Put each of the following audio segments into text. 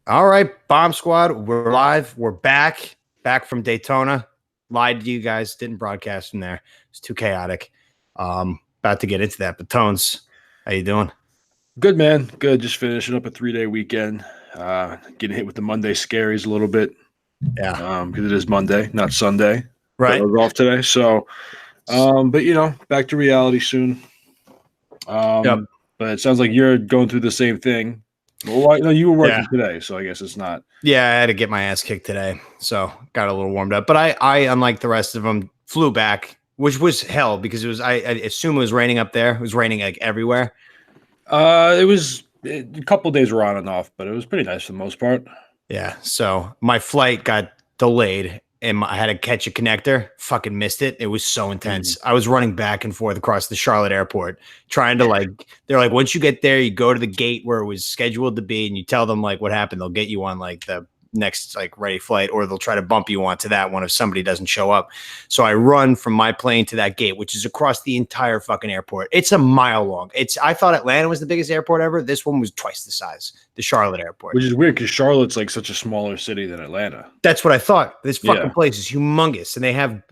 All right, Bomb Squad, we're live. We're back from Daytona. Lied to you guys, didn't broadcast from there. It's too chaotic. About to get into that, but Tones, how you doing? Good man, good. Just finishing up a 3-day weekend. Getting hit with the Monday scaries a little bit Yeah, because it is Monday, not Sunday. That right. was off today. So, but back to reality soon. Yep. But it sounds like you're going through the same thing. Well, no, you were Yeah, working today, so I guess it's not. yeah. I had to get my ass kicked today, so got a little warmed up. But I, unlike the rest of them, flew back, which was hell because it was. I assume it was raining up there. It was raining like everywhere. It was a couple days were on and off, but it was pretty nice for the most part. Yeah. So my flight got delayed and I had to catch a connector. Fucking missed it. It was so intense. I was running back and forth across the Charlotte airport trying to they're like, once you get there, you go to the gate where it was scheduled to be and you tell them like what happened. They'll get you on like the next like ready flight or they'll try to bump you onto that one if somebody doesn't show up. So I run from my plane to that gate, which is across the entire fucking airport. It's a mile long. I thought Atlanta was the biggest airport ever. This one was twice the size, the Charlotte airport. Which is weird because Charlotte's like such a smaller city than Atlanta. That's what I thought. This fucking Yeah. place is humongous, and they have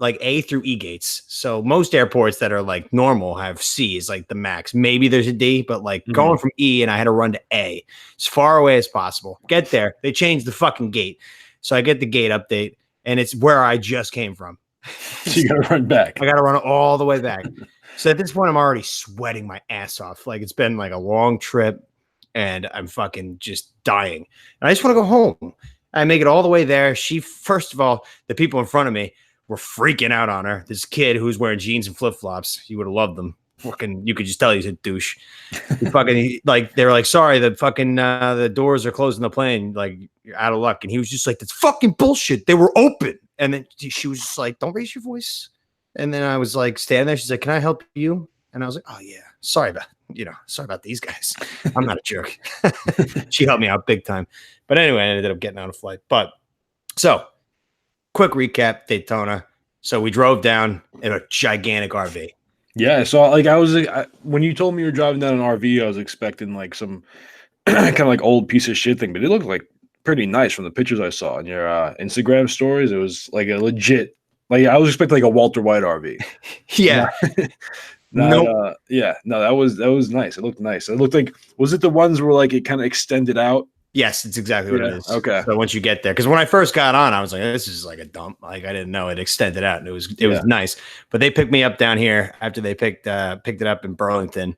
like A through E gates. So most airports that are like normal have C is like the max. Maybe there's a D, but like going from E and I had to run to A as far away as possible. Get there. They changed the fucking gate, so I get the gate update, and it's where I just came from. So you got to run back. I got to run all the way back. So at this point, I'm already sweating my ass off. Like it's been like a long trip, and I'm fucking just dying. And I just want to go home. I make it all the way there. She, first of all, the people in front of me were freaking out on her. This kid who was wearing jeans and flip flops, you would have loved them. Fucking, you could just tell he's a douche. They were like, sorry, the fucking the doors are closing the plane. Like you're out of luck. And he was just like, that's fucking bullshit. They were open. And then she was just like, don't raise your voice. And then I was like, standing there. She's like, can I help you? And I was like, oh yeah, sorry about these guys. I'm not a jerk. She helped me out big time. But anyway, I ended up getting on a flight. But so quick recap, Daytona. So we drove down in a gigantic RV. Yeah, so when you told me you were driving down an RV, I was expecting like some kind of like old piece of shit thing, but it looked like pretty nice from the pictures I saw on your Instagram stories. It was like a legit, like I was expecting like a Walter White RV. Yeah. No, that was nice. It looked nice. It looked like, was it the ones where like it kind of extended out? Yes, it's exactly what it is. Okay. So once you get there, because when I first got on, I was like, this is like a dump. Like I didn't know it extended out, and it was nice. But they picked me up down here after they picked it up in Burlington,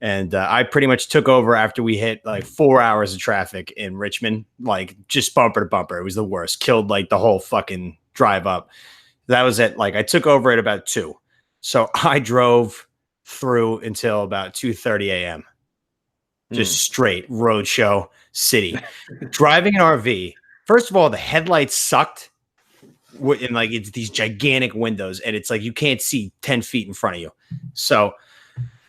and I pretty much took over after we hit like 4 hours of traffic in Richmond, like just bumper to bumper. It was the worst. Killed like the whole fucking drive up. That was it. Like I took over at about 2, so I drove through until about 2:30 a.m. Just straight road show city. Driving an RV, first of all, the headlights sucked. And like it's these gigantic windows, and it's like you can't see 10 feet in front of you. So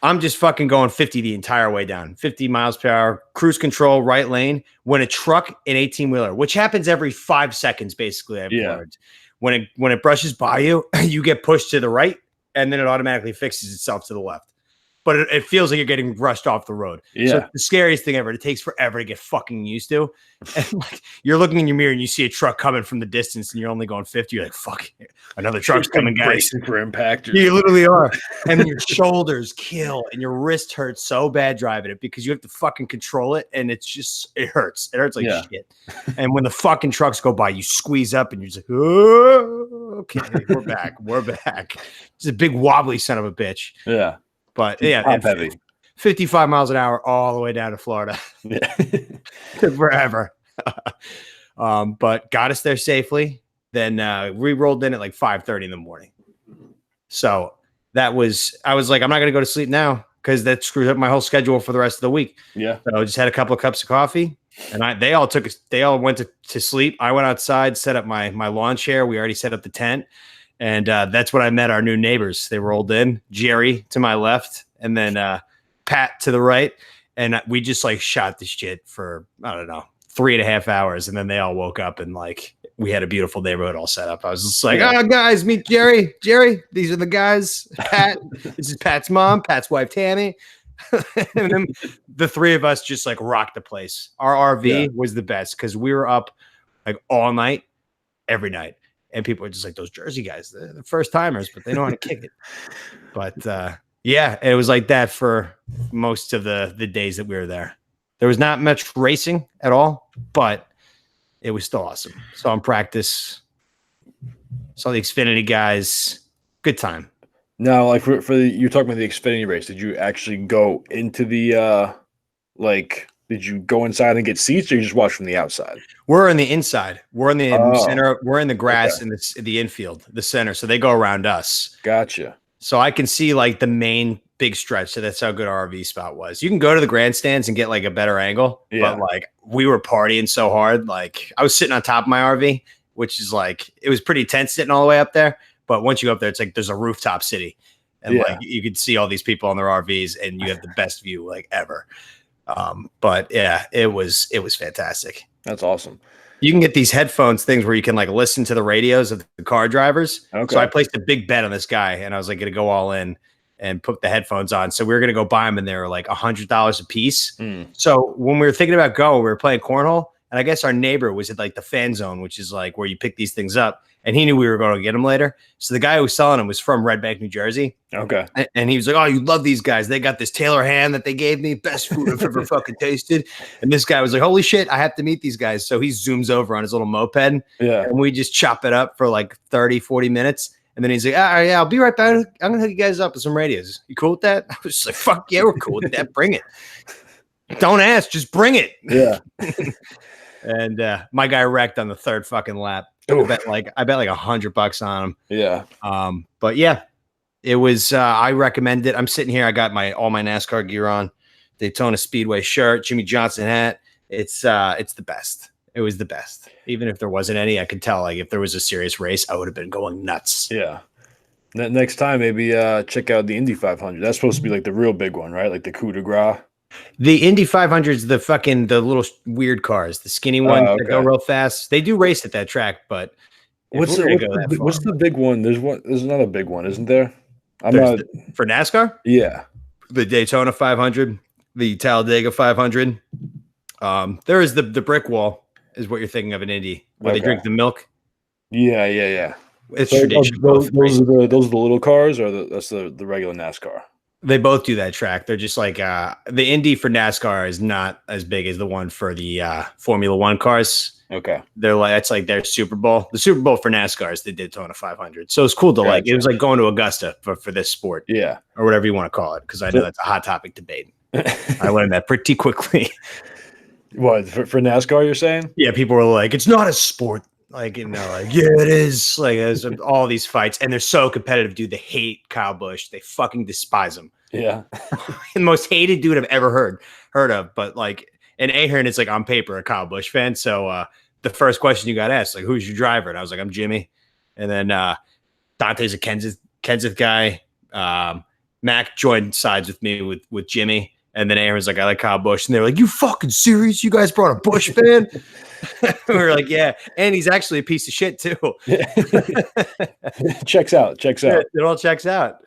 I'm just fucking going 50 the entire way down, 50 miles per hour, cruise control, right lane. When a truck, an 18-wheeler, which happens every 5 seconds, basically, I've learned. When it brushes by you, you get pushed to the right, and then it automatically fixes itself to the left. But it feels like you're getting rushed off the road. Yeah. So the scariest thing ever. It takes forever to get fucking used to. And like you're looking in your mirror and you see a truck coming from the distance and you're only going 50. You're like, fuck, another truck's coming, guys. Bracing for impact. You literally are. And your shoulders kill and your wrist hurts so bad driving it because you have to fucking control it. And it hurts. It hurts like shit. And when the fucking trucks go by, you squeeze up and you're just like, oh, okay, we're back. We're back. It's a big wobbly son of a bitch. Yeah. But yeah, top heavy. 55 miles an hour all the way down to Florida. Yeah. Forever. But got us there safely. Then we rolled in at like 5:30 in the morning. So I was like, I'm not going to go to sleep now because that screws up my whole schedule for the rest of the week. Yeah. So I just had a couple of cups of coffee and they all went to sleep. I went outside, set up my lawn chair. We already set up the tent. And that's when I met our new neighbors. They rolled in, Jerry to my left, and then Pat to the right. And we just like shot this shit for, I don't know, 3.5 hours. And then they all woke up and like we had a beautiful neighborhood all set up. I was just like, guys, meet Jerry. Jerry, these are the guys. Pat, this is Pat's mom, Pat's wife, Tammy. And then the three of us just like rocked the place. Our RV was the best because we were up like all night, every night. And people were just like, those Jersey guys, they're the first timers, but they know how to kick it. But yeah, it was like that for most of the days that we were there. There was not much racing at all, but it was still awesome. Saw in practice, saw the Xfinity guys. Good time. Now, like you're talking about the Xfinity race. Did you actually go into the did you go inside and get seats, or you just watch from the outside? We're in the inside. We're in the center. We're in the grass in the infield, the center. So they go around us. Gotcha. So I can see like the main big stretch. So that's how good our RV spot was. You can go to the grandstands and get like a better angle. Yeah. But like we were partying so hard. Like I was sitting on top of my RV, which is like, it was pretty tense sitting all the way up there. But once you go up there, it's like there's a rooftop city. And like you could see all these people on their RVs and you have the best view like ever. But yeah, it was fantastic. That's awesome. You can get these headphones things where you can like listen to the radios of the car drivers. Okay. So I placed a big bet on this guy and I was like going to go all in and put the headphones on. So we were going to go buy them and they were like $100 a piece. So when we were thinking about going, we were playing cornhole and I guess our neighbor was at like the fan zone, which is like where you pick these things up. And he knew we were going to get them later. So the guy who was selling them was from Red Bank, New Jersey. Okay. And he was like, oh, you love these guys. They got this Taylor ham that they gave me. Best food I've ever fucking tasted. And this guy was like, holy shit, I have to meet these guys. So he zooms over on his little moped. Yeah. And we just chop it up for like 30, 40 minutes. And then he's like, all right, yeah, I'll be right back. I'm going to hook you guys up with some radios. You cool with that? I was just like, fuck yeah, we're cool with that. Bring it. Don't ask, just bring it. Yeah. And my guy wrecked on the third fucking lap. I bet like $100 on him. Yeah. But yeah, it was, I recommend it. I'm sitting here. I got all my NASCAR gear on, Daytona Speedway shirt, Jimmy Johnson hat. It's the best. It was the best. Even if there wasn't any, I could tell like if there was a serious race, I would have been going nuts. Yeah. Next time, maybe check out the Indy 500. That's supposed to be like the real big one, right? Like the coup de grace. The Indy 500s, the little weird cars, the skinny ones that go real fast. They do race at that track, but what's the big one? There's another big one, isn't there? For NASCAR? Yeah. The Daytona 500, the Talladega 500. There is the brick wall is what you're thinking of in Indy, where they drink the milk. Yeah. It's traditional. Those are the little cars, or that's the regular NASCAR? They both do that track. They're just like the Indy for NASCAR is not as big as the one for the Formula One cars. Okay. They're like, it's like their Super Bowl. The Super Bowl for NASCAR is the Daytona 500. So it's cool to like, it was like going to Augusta for this sport. Yeah. Or whatever you want to call it. Because I know that's a hot topic debate. I learned that pretty quickly. What, for NASCAR, you're saying? Yeah. People were like, it's not a sport. Like, you know, like, yeah, it is. Like, there's all these fights, and they're so competitive, dude. They hate Kyle Busch. They fucking despise him. Yeah. The most hated dude I've ever heard of. But like, and Ahern is like on paper a Kyle Busch fan. So the first question you got asked, like, who's your driver? And I was like, I'm Jimmy. And then Dante's a Kenseth guy. Mac joined sides with me with Jimmy. And then Aaron's like, I like Kyle Busch. And they were like, you fucking serious? You guys brought a Busch fan? We were like, yeah. And he's actually a piece of shit, too. Checks out. It all checks out.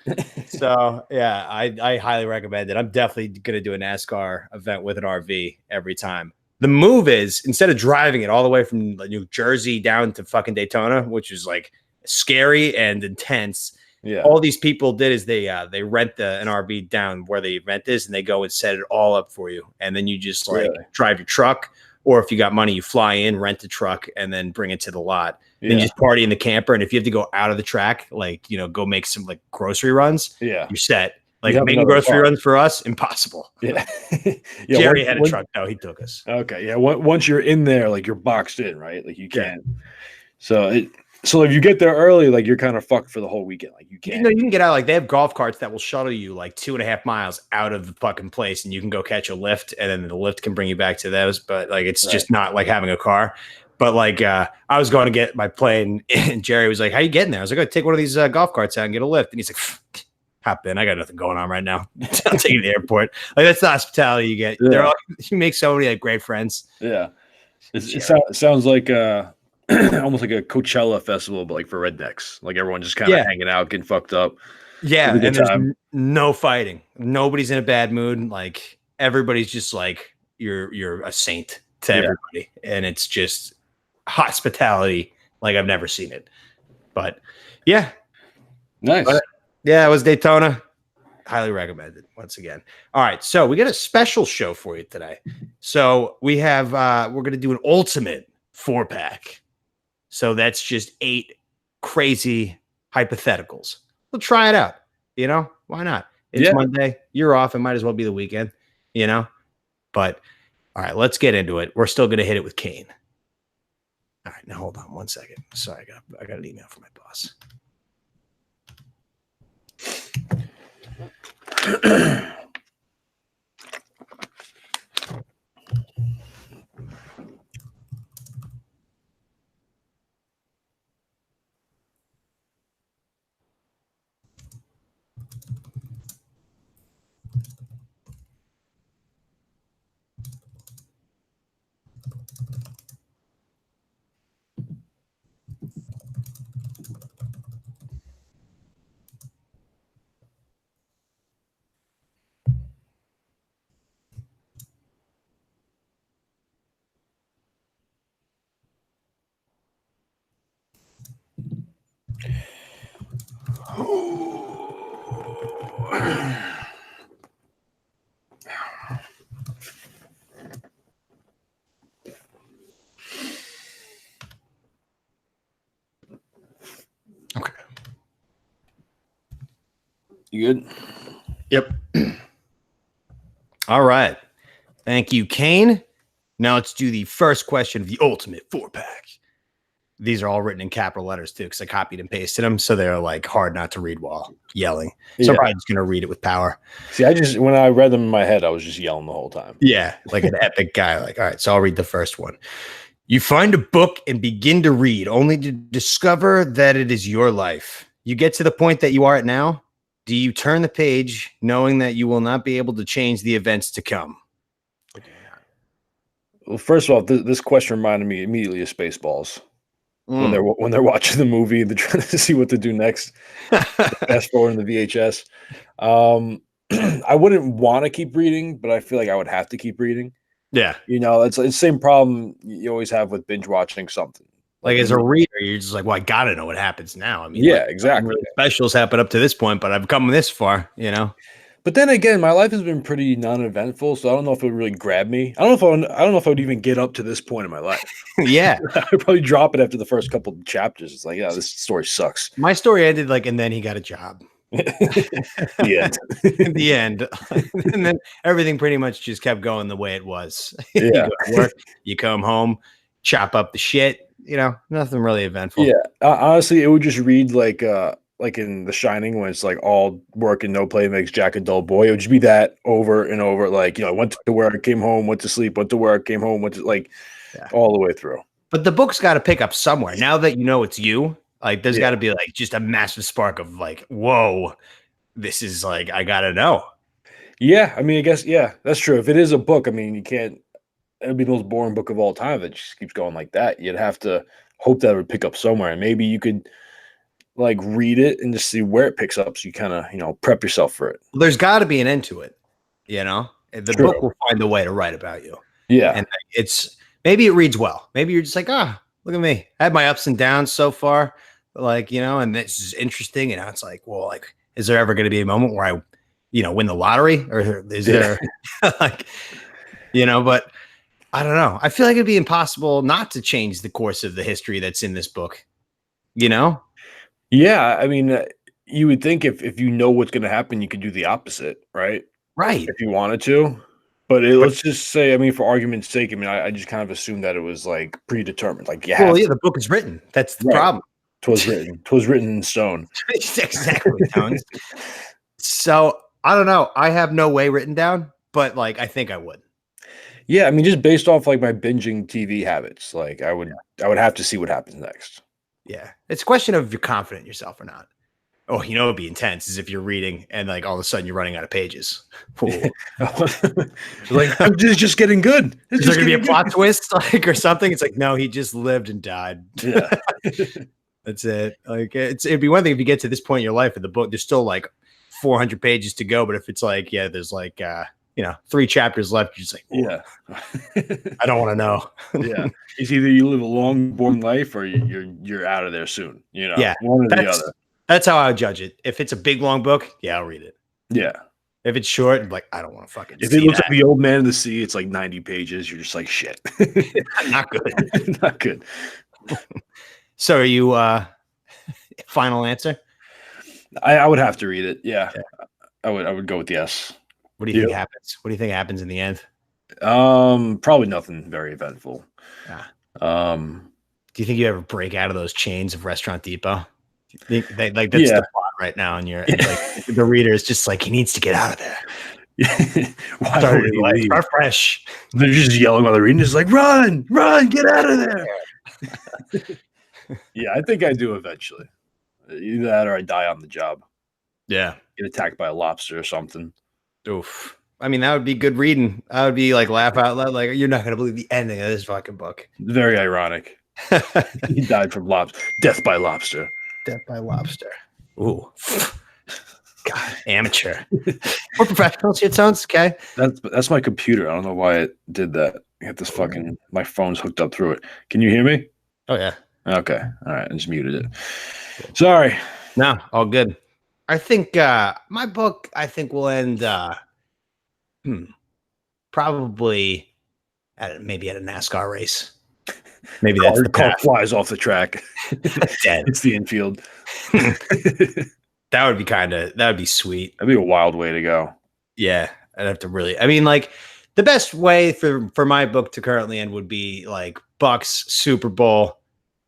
So, yeah, I highly recommend it. I'm definitely going to do a NASCAR event with an RV every time. The move is, instead of driving it all the way from New Jersey down to fucking Daytona, which is like scary and intense, yeah, all these people did is they rent an RV down where the event is, and they go and set it all up for you. And then you just like drive your truck, or if you got money, you fly in, rent a truck, and then bring it to the lot. Yeah. Then you just party in the camper. And if you have to go out of the track, like, you know, go make some like grocery runs, yeah, you're set. Like making grocery runs for us, impossible. Yeah. Jerry had a truck though. He took us. Okay. Yeah. Once you're in there, like you're boxed in, right? Like you can't. Yeah. So if you get there early, like you're kind of fucked for the whole weekend. Like you can't. You know, you can get out. Like they have golf carts that will shuttle you like 2.5 miles out of the fucking place, and you can go catch a lift, and then the lift can bring you back to those. But like it's just not like having a car. But like I was going to get my plane, and Jerry was like, "How you getting there?" I was like, "Go take one of these golf carts out and get a lift." And he's like, "Hop in. I got nothing going on right now. I'll take you to the airport." Like that's the hospitality you get. Yeah. You make so many like great friends. Yeah, it sounds like almost like a Coachella festival, but like for rednecks. Like everyone just kind of hanging out, getting fucked up. Yeah, It's a good and there's time. no fighting. Nobody's in a bad mood. Like everybody's just like you're a saint to Yeah. everybody, and it's just hospitality like I've never seen it. But yeah, Nice. but yeah, it was Daytona. Highly recommended once again. All right, so we got a special show for you today. So we have we're gonna do an ultimate 4-pack. So that's just 8 crazy hypotheticals. We'll try it out. You know, why not? It's Monday. You're off. It might as well be the weekend, you know? But all right, let's get into it. We're still going to hit it with Kane. All right, now hold on one second. Sorry, I got an email from my boss. Okay. You good? Yep. All right. Thank you, Kane. Now let's do the first question of the ultimate 4-pack. These are all written in capital letters too, because I copied and pasted them, so they're like hard not to read while yelling. So I'm probably just gonna read it with power. See, when I read them in my head, I was just yelling the whole time. Yeah, like an epic guy. Like, all right, so I'll read the first one. You find a book and begin to read, only to discover that it is your life. You get to the point that you are at now. Do you turn the page, knowing that you will not be able to change the events to come? Well, first of all, this question reminded me immediately of Spaceballs. When they're watching the movie, they're trying to see what to do next. Fast forward in the VHS. I wouldn't want to keep reading, but I feel like I would have to keep reading. Yeah, you know, it's the same problem you always have with binge watching something. Like as a reader, you're just like, well, I gotta know what happens now. I mean, yeah, like, exactly. Really specials happen up to this point, but I've come this far, you know. But then again, my life has been pretty non-eventful, so I don't know if it would really grab me. I don't know if I would even get up to this point in my life. Yeah, I'd probably drop it after the first couple of chapters. It's like, yeah, this story sucks. My story ended like, and then he got a job. The end. The end. And then everything pretty much just kept going the way it was. Yeah. You go to work, you come home, chop up the shit. You know, nothing really eventful. Yeah, honestly, it would just read like in The Shining when it's like all work and no play makes Jack a dull boy. It would just be that over and over. Like, you know, I went to work, came home, went to sleep, went to work, came home, went to all the way through. But the book's got to pick up somewhere. Now that you know it's you, like there's got to be like just a massive spark of like, whoa, this is like, I got to know. Yeah, I mean, I guess, yeah, that's true. If it is a book, I mean, you can't, it would be the most boring book of all time that just keeps going like that. You'd have to hope that it would pick up somewhere. And maybe you could like read it and just see where it picks up so you kind of, you know, prep yourself for it. There's got to be an end to it, you know? The book will find a way to write about you. Yeah. And it's, maybe it reads well. Maybe you're just like, look at me. I had my ups and downs so far, like, you know, and this is interesting. And it's like, well, like, is there ever going to be a moment where I, you know, win the lottery, or is there like, you know, but I don't know. I feel like it'd be impossible not to change the course of the history that's in this book, you know? Yeah. I mean, you would think if you know what's going to happen, you could do the opposite, right? Right. If you wanted to. But let's just say, I mean, for argument's sake, I mean, I just kind of assumed that it was like predetermined. Like, yeah, the book is written. That's the problem. 'Twas written in stone. Exactly. So I don't know. I have no way written down, but like I think I would. Yeah, I mean, just based off like my binging TV habits, like I would have to see what happens next. Yeah, it's a question of if you're confident in yourself or not. Oh, you know, it'd be intense is if you're reading and like all of a sudden you're running out of pages. Like I'm just getting good. Is there gonna be a plot twist, like or something? It's like no, he just lived and died. Yeah. That's it. Like it'd be one thing if you get to this point in your life of the book, there's still like 400 pages to go. But if it's like, yeah, there's like 3 chapters left, you're just like, Yeah. I don't want to know. Yeah. It's either you live a long, boring life or you're out of there soon. Yeah. One or the other. That's how I would judge it. If it's a big long book, yeah, I'll read it. Yeah. If it's short, I'm like, I don't want to fucking. If it looks like The Old Man in the Sea, it's like 90 pages. You're just like, shit. Not good. Not good. So are you final answer? I would have to read it. Yeah. I would go with yes. What do you think happens? What do you think happens in the end? Probably nothing very eventful. Yeah. Do you think you ever break out of those chains of Restaurant Depot? You think that's the plot right now, and like the reader is just like, he needs to get out of there. Start fresh. They're just yelling while they're reading. It's like, run, get out of there. Yeah, I think I do eventually. Either that or I die on the job. Yeah. Get attacked by a lobster or something. Oof. I mean, that would be good reading. I would be like, laugh out loud. Like, you're not going to believe the ending of this fucking book. Very ironic. He died from death by lobster. Death by lobster. Ooh. God, amateur. We're professionals here, Tones. Okay. That's my computer. I don't know why it did that. I got this fucking, my phone's hooked up through it. Can you hear me? Oh, yeah. Okay. All right. I just muted it. Sorry. No, all good. I think my book, will end probably maybe at a NASCAR race. Maybe that's the car flies off the track. Dead. It's the infield. That would be sweet. That'd be a wild way to go. Yeah. I'd have to really, like the best way for my book to currently end would be like Bucks, Super Bowl,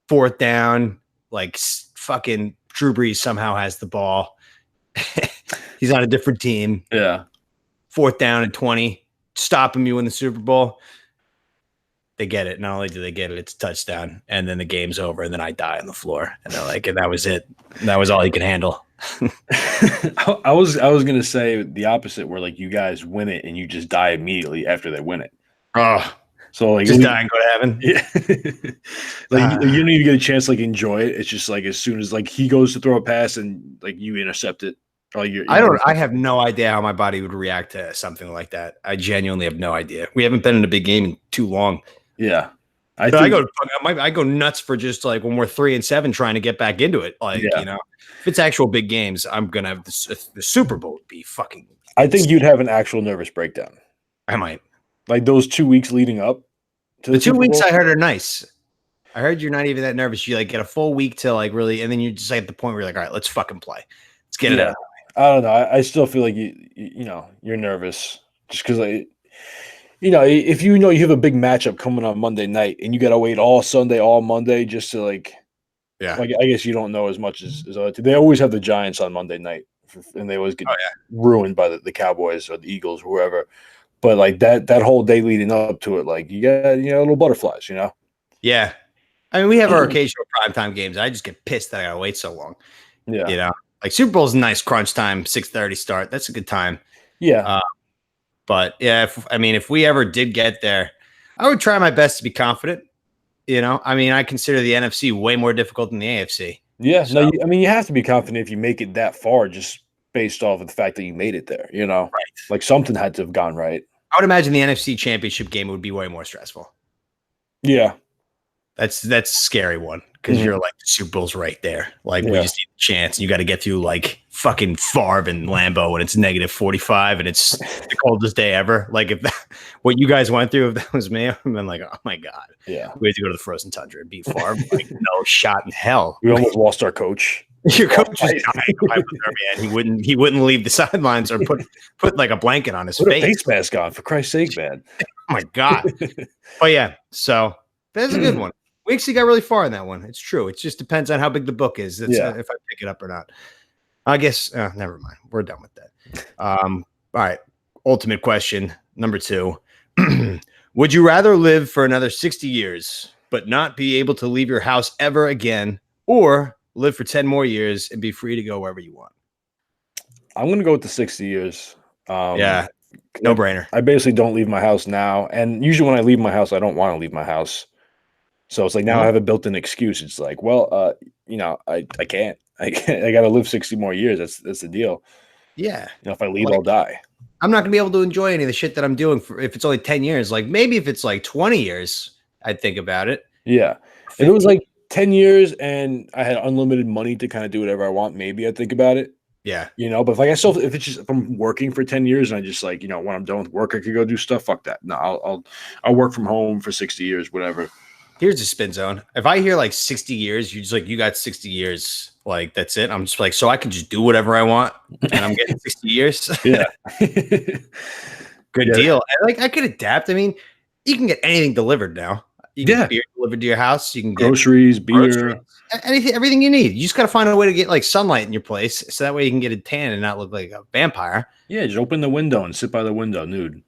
4th down, like fucking Drew Brees somehow has the ball. He's on a different team. Yeah. 4th down and 20. Stop him, you win the Super Bowl. They get it. Not only do they get it, it's a touchdown. And then the game's over. And then I die on the floor. And they're like, and that was it. That was all he could handle. I was going to say the opposite, where like you guys win it and you just die immediately after they win it. Oh, so like just die and go to heaven. Yeah. Like you don't even get a chance to like enjoy it. It's just like as soon as like he goes to throw a pass and like you intercept it. I have no idea how my body would react to something like that. I genuinely have no idea. We haven't been in a big game in too long. Yeah. I go nuts for just like when we're 3-7 trying to get back into it. Like, if it's actual big games, I'm going to have the Super Bowl would be fucking. I think you'd have an actual nervous breakdown. I might. Like those 2 weeks leading up to the 2 weeks I heard are nice. I heard you're not even that nervous. You like get a full week to like really, and then you're just like at the point where you're like, all right, let's fucking play. Let's get it out. I don't know. I still feel like you're nervous just because like, if you have a big matchup coming on Monday night and you got to wait all Sunday, all Monday just to like, like, I guess you don't know as much as other two. They always have the Giants on Monday night and they always get ruined by the Cowboys or the Eagles or whoever. But like that whole day leading up to it, like you got, little butterflies, Yeah. I mean, we have our occasional primetime games. I just get pissed that I got to wait so long. Yeah. Like Super Bowl's a nice crunch time, 6:30 start. That's a good time. Yeah. But yeah, if we ever did get there, I would try my best to be confident. I consider the NFC way more difficult than the AFC. Yeah. So, no, you have to be confident if you make it that far, just based off of the fact that you made it there. Right. Like something had to have gone right. I would imagine the NFC Championship game would be way more stressful. Yeah. That's a scary one because you're like the Super Bowl's right there. Like we just need a chance. You got to get through like fucking Favre and Lambeau when it's -45 and it's the coldest day ever. Like what you guys went through, if that was me, I've been like, oh my god, yeah, we had to go to the frozen tundra and beat Favre. Like no shot in hell. We almost lost our coach. Your coach was dying. Man. He wouldn't leave the sidelines or put like a blanket on his face. Put a face mask on for Christ's sake, man. Oh my god. Oh yeah. So that's a good one. We actually got really far in that one. It's true. It just depends on how big the book is. If I pick it up or not. I guess, never mind. We're done with that. All right. Ultimate question, number 2. Would you rather live for another 60 years, but not be able to leave your house ever again, or live for 10 more years and be free to go wherever you want? I'm going to go with the 60 years. Yeah. No brainer. I basically don't leave my house now. And usually when I leave my house, I don't want to leave my house. So it's like now I have a built-in excuse. It's like, well, I can't. I got to live 60 more years. That's the deal. Yeah. If I leave, I'll die. I'm not gonna be able to enjoy any of the shit that I'm doing for if it's only 10 years. Like maybe if it's like 20 years, I'd think about it. Yeah. If it was like 10 years and I had unlimited money to kind of do whatever I want, maybe I'd think about it. Yeah. But if I'm working for 10 years and I just like, when I'm done with work, I could go do stuff. Fuck that. No, I'll work from home for 60 years, whatever. Here's a spin zone. If I hear like 60 years, you're just like, you got 60 years. Like, that's it. I'm just like, so I can just do whatever I want and I'm getting 60 years. Yeah. Good deal. And I could adapt. I mean, you can get anything delivered now. You can get beer delivered to your house. You can get groceries, beer, anything, everything you need. You just got to find a way to get like sunlight in your place. So that way you can get a tan and not look like a vampire. Yeah. Just open the window and sit by the window nude.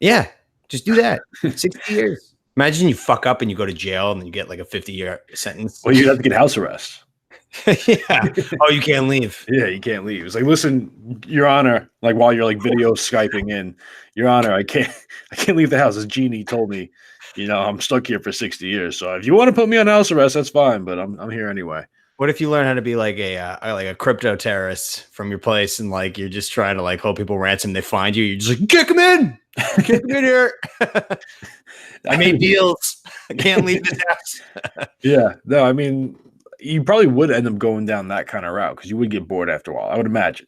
Yeah. Just do that. 60 years. Imagine you fuck up and you go to jail and then you get like a 50-year sentence. Well, you'd have to get house arrest. Yeah. Oh, you can't leave. Yeah, you can't leave. It's like, listen, Your Honor, like while you're like video Skyping in, Your Honor, I can't leave the house. As Jeannie told me, I'm stuck here for 60 years. So if you want to put me on house arrest, that's fine. But I'm here anyway. What if you learn how to be like a crypto terrorist from your place and like you're just trying to like hold people ransom? They find you. You're just like, kick them in here. I made deals. I can't leave this house. Yeah. No, I mean, you probably would end up going down that kind of route because you would get bored after a while, I would imagine.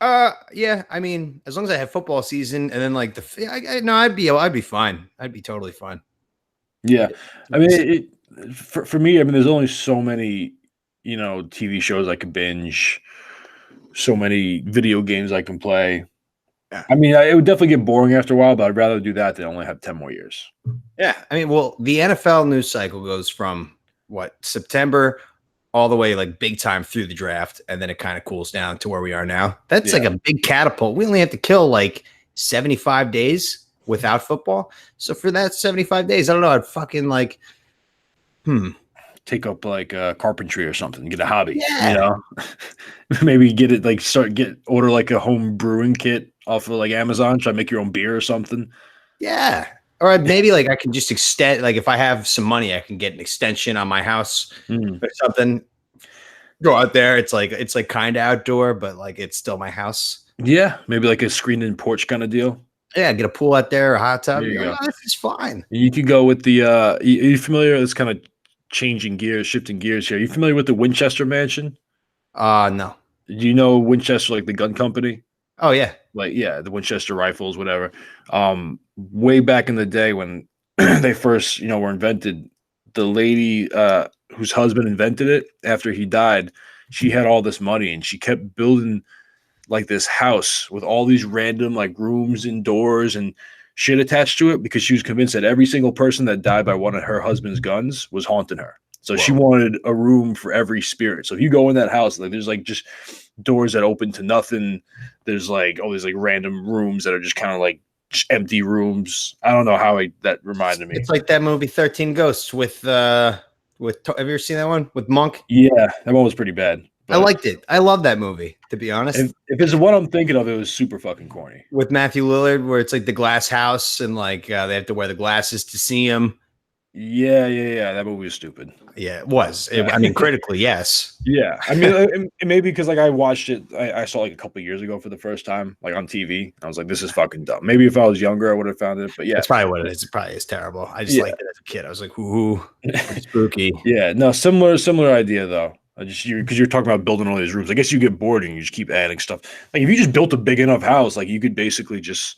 Yeah. I mean, as long as I have football season and then like I'd be fine. I'd be totally fine. Yeah. I mean, for me, I mean, there's only so many, TV shows I can binge, so many video games I can play. Yeah. I mean, it would definitely get boring after a while, but I'd rather do that than only have 10 more years. Yeah. I mean, well, the NFL news cycle goes from September all the way like big time through the draft. And then it kind of cools down to where we are now. That's like a big catapult. We only have to kill like 75 days without football. So for that 75 days, I don't know. I'd fucking like, take up like carpentry or something, get a hobby, maybe get it like order like a home brewing kit off of like Amazon, try to make your own beer or something. Yeah. Or maybe like I can just extend, like if I have some money, I can get an extension on my house or something. Go out there. It's like kind of outdoor, but like it's still my house. Yeah. Maybe like a screened in porch kind of deal. Yeah. Get a pool out there, a hot tub. This is fine. You could go with the, are you familiar? It's kind of shifting gears here. Are you familiar with the Winchester Mansion? No. Do you know Winchester, like the gun company? Oh yeah. Like, yeah, the Winchester rifles, whatever. Way back in the day when they first, were invented, the lady whose husband invented it, after he died, she had all this money and she kept building like this house with all these random like rooms and doors and shit attached to it because she was convinced that every single person that died by one of her husband's guns was haunting her. So she wanted a room for every spirit. So if you go in that house, like there's like just doors that open to nothing. There's like all these like random rooms that are just kind of like just empty rooms. I don't know how that reminded me. It's like that movie 13 Ghosts with have you ever seen that one with Monk? Yeah, that one was pretty bad. I liked it. I love that movie, to be honest. If it's the one I'm thinking of, it was super fucking corny. With Matthew Lillard, where it's like the glass house and like they have to wear the glasses to see him. Yeah. That movie was stupid. Yeah, it was. I mean, critically, yes. Yeah. I mean, maybe because like I watched it, I saw like a couple of years ago for the first time, like on TV. I was like, this is fucking dumb. Maybe if I was younger, I would have found it. But yeah, that's probably what it is. It probably is terrible. I just liked it as a kid. I was like, ooh, spooky. Yeah. No, similar idea though. Because you're talking about building all these rooms. I guess you get bored and you just keep adding stuff. Like if you just built a big enough house, like you could basically just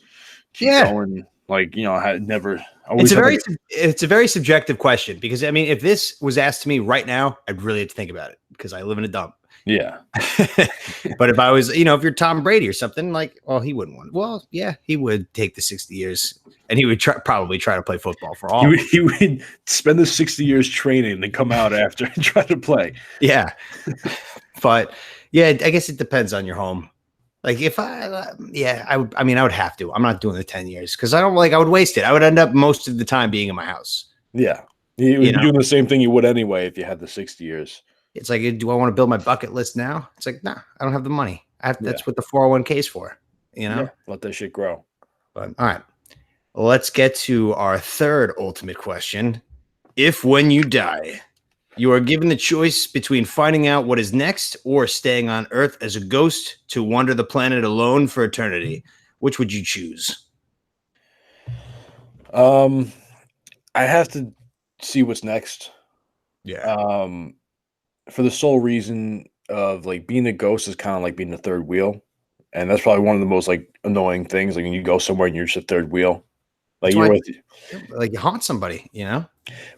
keep going. Like never. It's a very subjective question because I mean, if this was asked to me right now, I'd really have to think about it because I live in a dump. Yeah. But if I was, if you're Tom Brady or something, like, well, he wouldn't want. Well, yeah, he would take the 60 years and he would probably try to play football for all. He would spend the 60 years training and then come out after and try to play. Yeah. But yeah, I guess it depends on your home. Like if I would have to. I'm not doing the 10 years because I would waste it. I would end up most of the time being in my house. Yeah. You would be doing the same thing you would anyway if you had the 60 years. It's like, do I want to build my bucket list now? It's like, nah, I don't have the money. That's what the 401k is for, let that shit grow. But all right, let's get to our third ultimate question. If when you die, you are given the choice between finding out what is next or staying on Earth as a ghost to wander the planet alone for eternity, which would you choose? I have to see what's next. Yeah. Um, for the sole reason of like being a ghost is kind of like being the third wheel, and that's probably one of the most like annoying things. Like when you go somewhere and you're just a third wheel, like That's you're why, with. like, you haunt somebody, you know?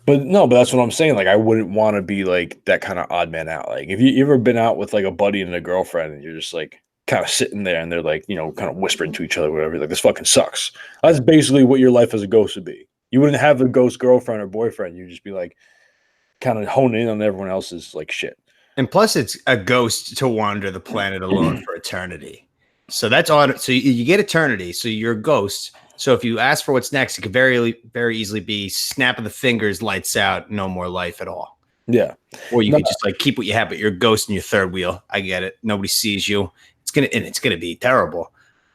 But no, but that's what I'm saying. Like I wouldn't want to be like that kind of odd man out. Like if you ever been out with like a buddy and a girlfriend, and you're just like kind of sitting there, and they're like kind of whispering to each other, whatever. Like this fucking sucks. That's basically what your life as a ghost would be. You wouldn't have a ghost girlfriend or boyfriend. You'd just be like kind of honing in on everyone else's like shit. And plus, it's a ghost to wander the planet alone for eternity. So that's on. So you get eternity. So you're a ghost. So if you ask for what's next, it could very easily be snap of the fingers, lights out, no more life at all. Yeah. Or you could just like keep what you have, but you're a ghost in your third wheel. I get it. Nobody sees you. It's gonna be terrible.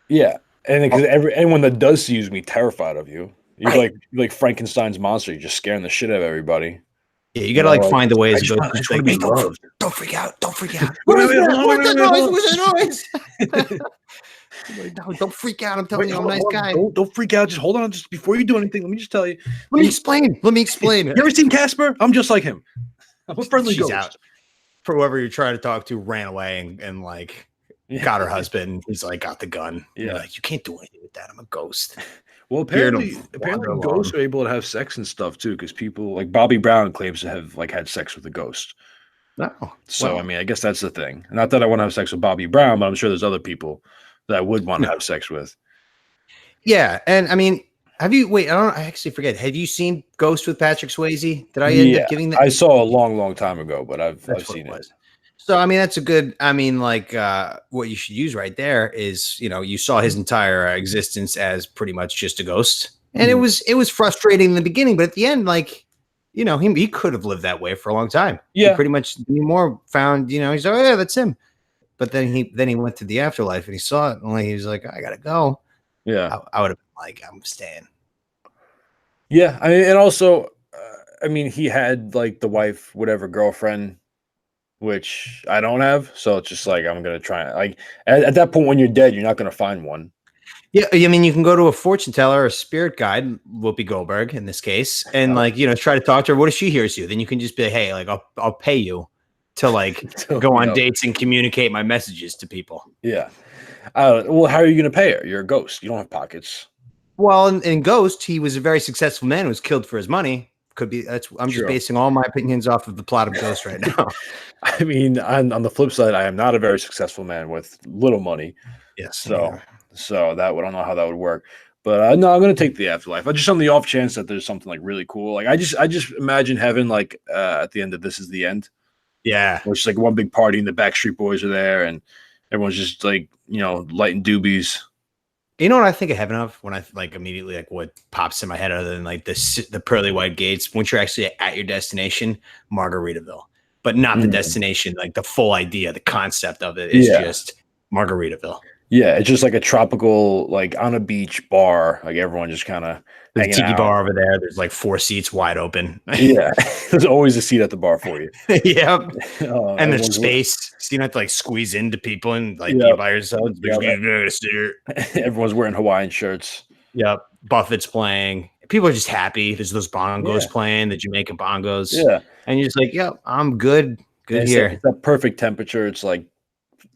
Yeah, and because anyone that does see you is gonna be terrified of you. You're Right. like Frankenstein's monster. You're just scaring the shit out of everybody. Yeah, you gotta like find a way I as a just, ghost. want, I Just just want to like, be hey, loved. don't freak out. Don't freak out. Wait, What is wait, that? hold on, What's that wait, noise? hold on. What's that noise? No, don't freak out. I'm telling Wait, you, I'm a nice hold on. guy. Don't freak out. Just hold on. Just before you do anything, let me just tell you. Let me explain. Let me explain. You ever seen Casper? I'm just like him. I'm a friendly She's ghost. out. For whoever you're trying to talk to, ran away and like got her husband. He's like got the gun. Yeah, like you can't do anything with that. I'm a ghost. Well, apparently ghosts are able to have sex and stuff too, because people like Bobby Brown claims to have like had sex with a ghost. No, so I mean, I guess that's the thing. Not that I want to have sex with Bobby Brown, but I'm sure there's other people that I would want to have sex with. Yeah, and I mean, have you? Wait, I actually forget. Have you seen Ghost with Patrick Swayze? Did I end up giving that? I saw a long time ago, but I've seen it. So I mean, that's a good. I mean, like what you should use right there is you saw his entire existence as pretty much just a ghost, and it was frustrating in the beginning, but at the end, like. He could have lived that way for a long time. Yeah, he pretty much more found. He's like, oh yeah, that's him. But then he went to the afterlife and he saw it, and he was like, I gotta go. Yeah, I would have been like, I'm staying. Yeah, I mean, and also, I mean, he had like the wife, whatever, girlfriend, which I don't have. So it's just like I'm gonna try. Like at that point, when you're dead, you're not gonna find one. Yeah, I mean, you can go to a fortune teller or a spirit guide, Whoopi Goldberg in this case, and try to talk to her. What if she hears you? Then you can just be like, hey, like I'll pay you to like go on dates and communicate my messages to people. Yeah. Well, how are you gonna pay her? You're a ghost. You don't have pockets. Well, in Ghost, he was a very successful man who was killed for his money. Could be I'm just basing all my opinions off of the plot of Ghost right now. I mean, on the flip side, I am not a very successful man with little money. Yes. So that I don't know how that would work. But no, I'm gonna take the afterlife. I just on the off chance that there's something like really cool. Like I just imagine heaven like at the end of This Is the End. Yeah. Where it's like one big party and the Backstreet Boys are there and everyone's just like, lighting doobies. You know what I think of heaven of when I like immediately like what pops in my head other than like the pearly white gates once you're actually at your destination, Margaritaville, but not the destination, like the full idea, the concept of it is just Margaritaville. Yeah, it's just like a tropical, like on a beach bar, like everyone just kind of hanging out. Tiki bar over there. There's like 4 seats wide open. Yeah, there's always a seat at the bar for you. Yep. And there's space, so you don't have to like squeeze into people and like be by yourself. Everyone's wearing Hawaiian shirts. Yep. Buffett's playing. People are just happy. There's those bongos playing, the Jamaican bongos. Yeah. And you're just like, yep, I'm good. Good here. It's that perfect temperature. It's like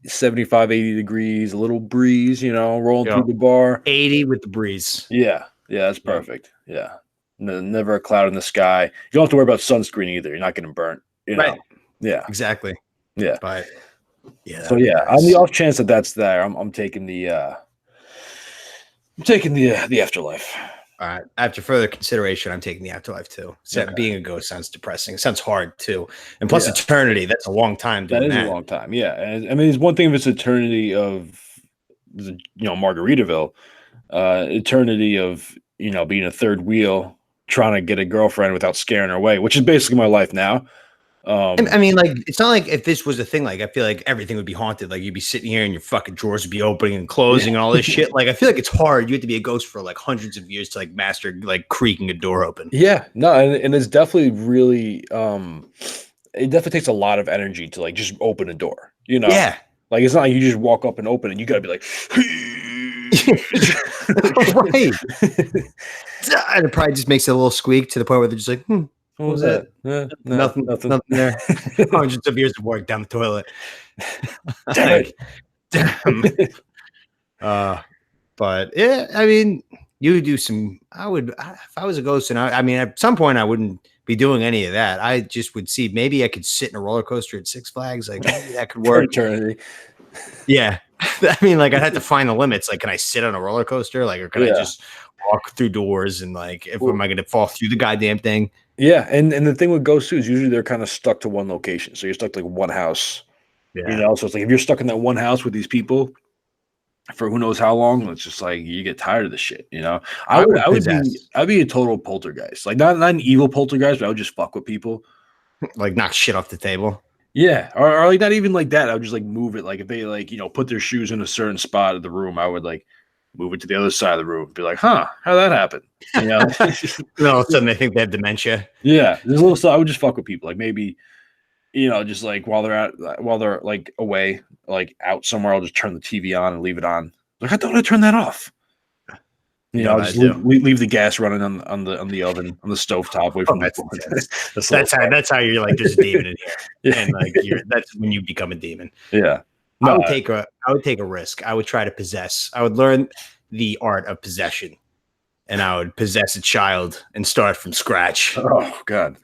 75, 80 degrees, a little breeze, rolling through the bar. 80 with the breeze. Yeah. Yeah, that's perfect. Yeah. Never a cloud in the sky. You don't have to worry about sunscreen either. You're not getting burnt. Right. Yeah. Exactly. Yeah. But yeah. So yeah, on the off chance that that's there, I'm taking the afterlife. All right. After further consideration, I'm taking the afterlife too. So being a ghost sounds depressing. It sounds hard too. And plus eternity, that's a long time. That is a long time. Yeah. And I mean, it's one thing if it's eternity of, Margaritaville, eternity of, being a third wheel, trying to get a girlfriend without scaring her away, which is basically my life now. I mean, like, it's not like if this was a thing, like, I feel like everything would be haunted. Like, you'd be sitting here and your fucking drawers would be opening and closing and all this shit. Like, I feel like it's hard. You have to be a ghost for like hundreds of years to like master like creaking a door open. Yeah, no, and it's definitely really it definitely takes a lot of energy to like just open a door, you know? Yeah. Like it's not like you just walk up and open it. You gotta be like Right. And it probably just makes a little squeak to the point where they're just like, what was that? Nothing there. Hundreds of years of work down the toilet. Damn it. Damn. But yeah, I mean, you would do some. If I was a ghost, and I mean, at some point, I wouldn't be doing any of that. I just would see maybe I could sit in a roller coaster at Six Flags. Like maybe that could work. Eternity. Yeah, I mean, like I'd have to find the limits. Like, can I sit on a roller coaster? Like, or can I just walk through doors? And like, am I going to fall through the goddamn thing? Yeah, and the thing with ghosts too is usually they're kind of stuck to one location. So you're stuck to like one house. Yeah. You know, so it's like if you're stuck in that one house with these people for who knows how long, it's just like you get tired of the shit, you know. I'd be a total poltergeist. Like not an evil poltergeist, but I would just fuck with people. Like knock shit off the table. Yeah. Or like not even like that. I would just like move it. Like if they like, you know, put their shoes in a certain spot of the room, I would like move it to the other side of the room. Be like, how'd that happen? You know? And all of a sudden they think they have dementia. Yeah. There's a little stuff. I would just fuck with people. Like maybe, you know, just like while they're like away, like out somewhere, I'll just turn the TV on and leave it on. Like I thought I turned that off. You know, just leave the gas running on the oven, on the stovetop. Away from that's how you're like, there's a demon in here, and like that's when you become a demon. Yeah, no, I would take a risk. I would try to possess. I would learn the art of possession, and I would possess a child and start from scratch. Oh God.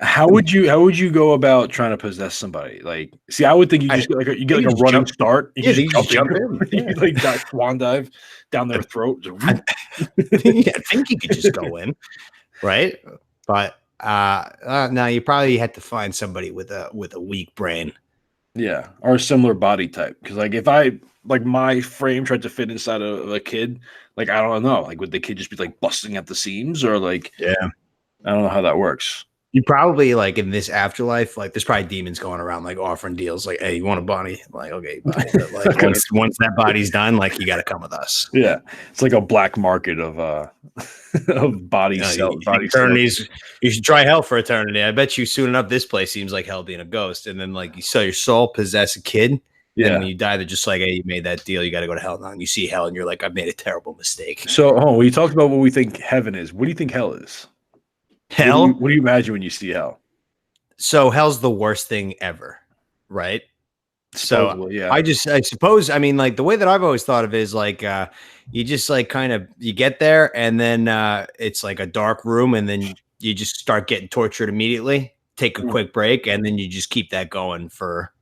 How would you go about trying to possess somebody? Like, see, I would think you just get like a running start. You just jump in. You like that swan dive down their throat. I think you could just go in, right? But no, you probably had to find somebody with a weak brain. Yeah, or a similar body type. Because like if I like my frame tried to fit inside of a kid, like I don't know, like would the kid just be like busting at the seams or like I don't know how that works. You probably like in this afterlife, like there's probably demons going around like offering deals, like, "Hey, you want a body?" Like, okay, body. But, like once that body's done, like you got to come with us. Yeah, it's like a black market of body eternities. You should try hell for eternity. I bet you soon enough, this place seems like hell being a ghost, and then like you sell your soul, possess a kid. Yeah, and when you die, they're just like, "Hey, you made that deal. You got to go to hell now." And you see hell, and you're like, "I've made a terrible mistake." So, we talked about what we think heaven is. What do you think hell is? Hell? What do you imagine when you see hell? So hell's the worst thing ever, right? So yeah. I suppose, I mean, like the way that I've always thought of it is like you just like kind of you get there and then it's like a dark room and then you just start getting tortured immediately. Take a quick break and then you just keep that going for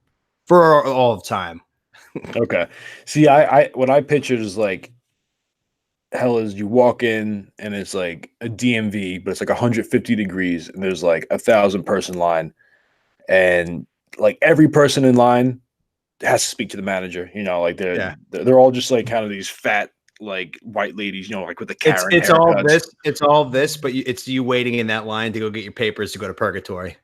all of time. Okay. See, I what I pictured is like hell is you walk in and it's like a DMV, but it's like 150 degrees and there's like 1,000 person line, and like every person in line has to speak to the manager. You know, like they're all just like kind of these fat like white ladies, you know, like with the Karen. It's all this. It's all this, but it's you waiting in that line to go get your papers to go to purgatory.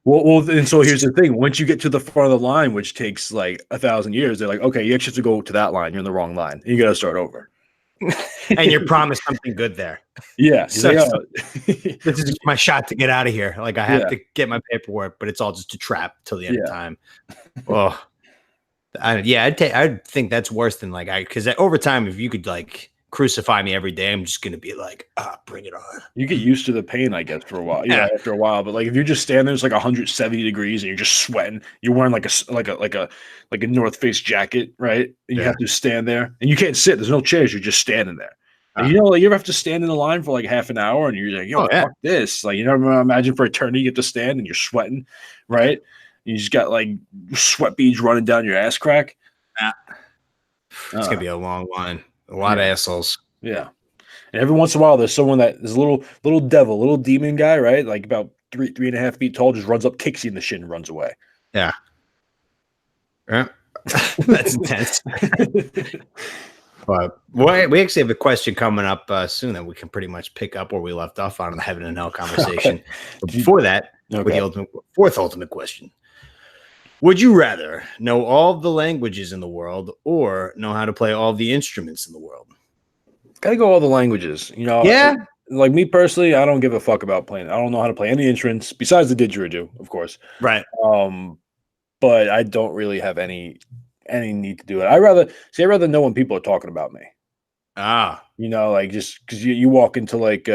Well, and so here's the thing: once you get to the front of the line, which takes like 1,000 years, they're like, okay, you actually have to go to that line. You're in the wrong line. You got to start over. And you're promised something good there. Yeah. So, this is my shot to get out of here. Like I have to get my paperwork, but it's all just a trap till the end of time. Oh, I'd think that's worse than like because over time, if you could like crucify me every day, I'm just gonna be like, bring it on. You get used to the pain, I guess, for a while. Yeah, after a while. But like if you're just standing there, it's like 170 degrees and you're just sweating. You're wearing like a North Face jacket, right? And you have to stand there and you can't sit. There's no chairs. You're just standing there. And you know, like you ever have to stand in the line for like half an hour and you're like, yo, fuck this. Like you never imagine for eternity you get to stand and you're sweating, right? You just got like sweat beads running down your ass crack. It's gonna be a long line. A lot of assholes. Yeah. And every once in a while, there's someone that is a little devil, little demon guy, right? Like about 3.5 feet tall, just runs up, kicks you in the shin, and runs away. Yeah. Yeah. That's intense. But we actually have a question coming up soon that we can pretty much pick up where we left off on the heaven and hell conversation. Okay. But before that, with the fourth ultimate question. Would you rather know all the languages in the world or know how to play all the instruments in the world? Gotta go all the languages. Yeah. Like me personally, I don't give a fuck about playing. I don't know how to play any instruments besides the didgeridoo, of course. Right. But I don't really have any need to do it. I'd rather know when people are talking about me. Like just because you walk into like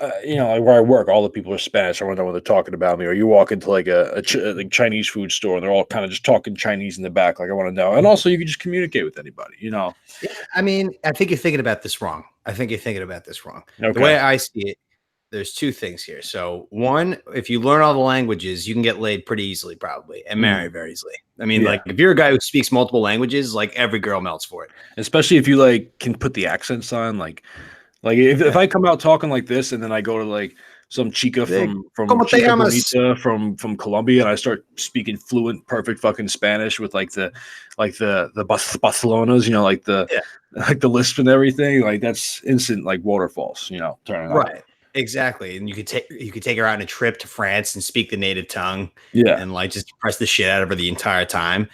like where I work, all the people are Spanish. I want to know when they're talking about me. Or you walk into like a Chinese food store and they're all kind of just talking Chinese in the back. Like I want to know. And also you can just communicate with anybody, Yeah, I mean, I think you're thinking about this wrong. Okay. The way I see it, there's two things here. So one, if you learn all the languages, you can get laid pretty easily probably and marry very easily. I mean, like if you're a guy who speaks multiple languages, like every girl melts for it. Especially if you like can put the accents on, like if I come out talking like this and then I go to like some chica from Colombia and I start speaking fluent, perfect fucking Spanish with like the Barcelonas, like the lisp and everything, like that's instant like waterfalls, turning on. Right. Exactly. And you could take her out on a trip to France and speak the native tongue. Yeah. And like just press the shit out of her the entire time.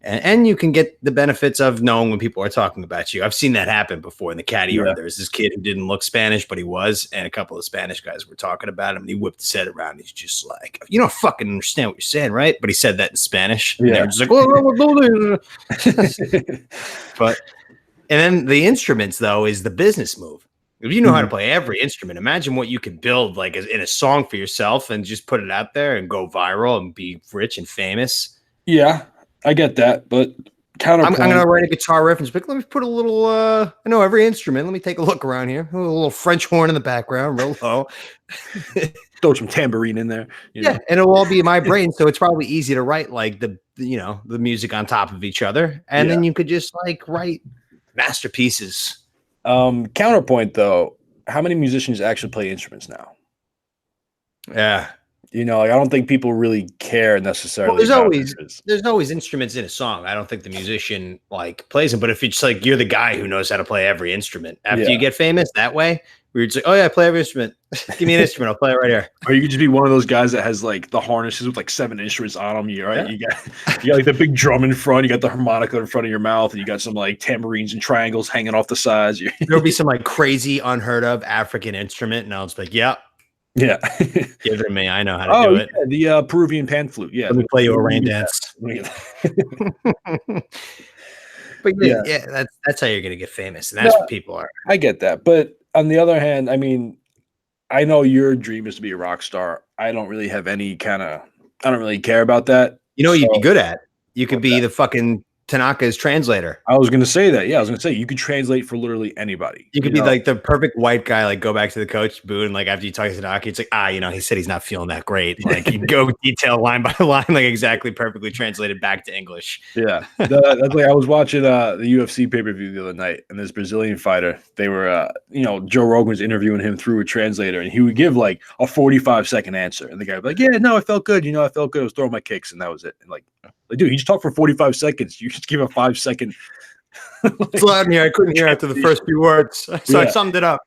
And you can get the benefits of knowing when people are talking about you. I've seen that happen before in the caddy yard. There was this kid who didn't look Spanish, but he was, and a couple of Spanish guys were talking about him, and he whipped his head around. He's just like, "You don't fucking understand what you're saying, right?" But he said that in Spanish. Yeah. And they were just like, "Oh." But and then the instruments though is the business move. If you know how to play every instrument, imagine what you could build like in a song for yourself and just put it out there and go viral and be rich and famous. Yeah. I get that, but counterpoint. I'm going to write a guitar reference, but let me put a little, I know every instrument. Let me take a look around here. A little French horn in the background, real low. Throw some tambourine in there. Yeah, and it'll all be in my brain, so it's probably easy to write like the music on top of each other, and then you could just like write masterpieces. Counterpoint though, how many musicians actually play instruments now? Yeah. Like I don't think people really care necessarily. Well, there's always instruments in a song. I don't think the musician like plays them, but if it's like you're the guy who knows how to play every instrument after you get famous that way, where you're just like, oh yeah, I play every instrument. Give me an instrument, I'll play it right here. Or you could just be one of those guys that has like the harnesses with like 7 instruments on them. You got like the big drum in front, you got the harmonica in front of your mouth, and you got some like tambourines and triangles hanging off the sides. There'll be some like crazy, unheard of African instrument, and I'll just be like, yeah. Yeah. Give it to me. I know how to do it. Yeah, the Peruvian pan flute. Yeah. Let me play you a rain dance. But that's how you're going to get famous. And that's what people are. I get that. But on the other hand, I mean, I know your dream is to be a rock star. I don't really have I don't really care about that. You'd be good at. You could be the fucking Tanaka's translator. I was going to say that. Yeah, I was going to say you could translate for literally anybody. You could be like the perfect white guy, like go back to the coach booth and like after you talk to Tanaka, it's like, he said he's not feeling that great. Like you go detail line by line, like exactly perfectly translated back to English. Yeah. That's like I was watching the UFC pay-per-view the other night, and this Brazilian fighter, they were Joe Rogan was interviewing him through a translator, and he would give like a 45-second answer. And the guy would be like, yeah, no, I felt good. I felt good. I was throwing my kicks, and that was it. And like dude, he just talked for 45 seconds. You just give a 5-second. It's loud in here. I couldn't hear after the first few words, so I summed it up.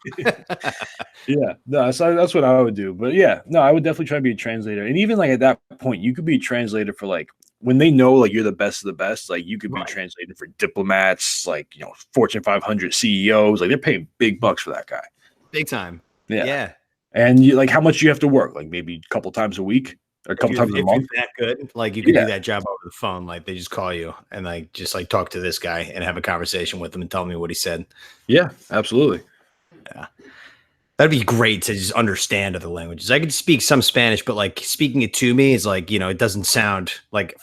So that's what I would do. But I would definitely try to be a translator. And even like at that point, you could be a translator for like when they know like you're the best of the best. Like you could be translating for diplomats, like Fortune 500 CEOs. Like they're paying big bucks for that guy. Big time. Yeah. And you like how much you have to work? Like maybe a couple times a week. Or a couple times a month. That good, like you can do that job over the phone. Like they just call you and like just like talk to this guy and have a conversation with him and tell me what he said. Yeah, absolutely. Yeah, that'd be great to just understand other languages. I could speak some Spanish, but like speaking it to me is like it doesn't sound like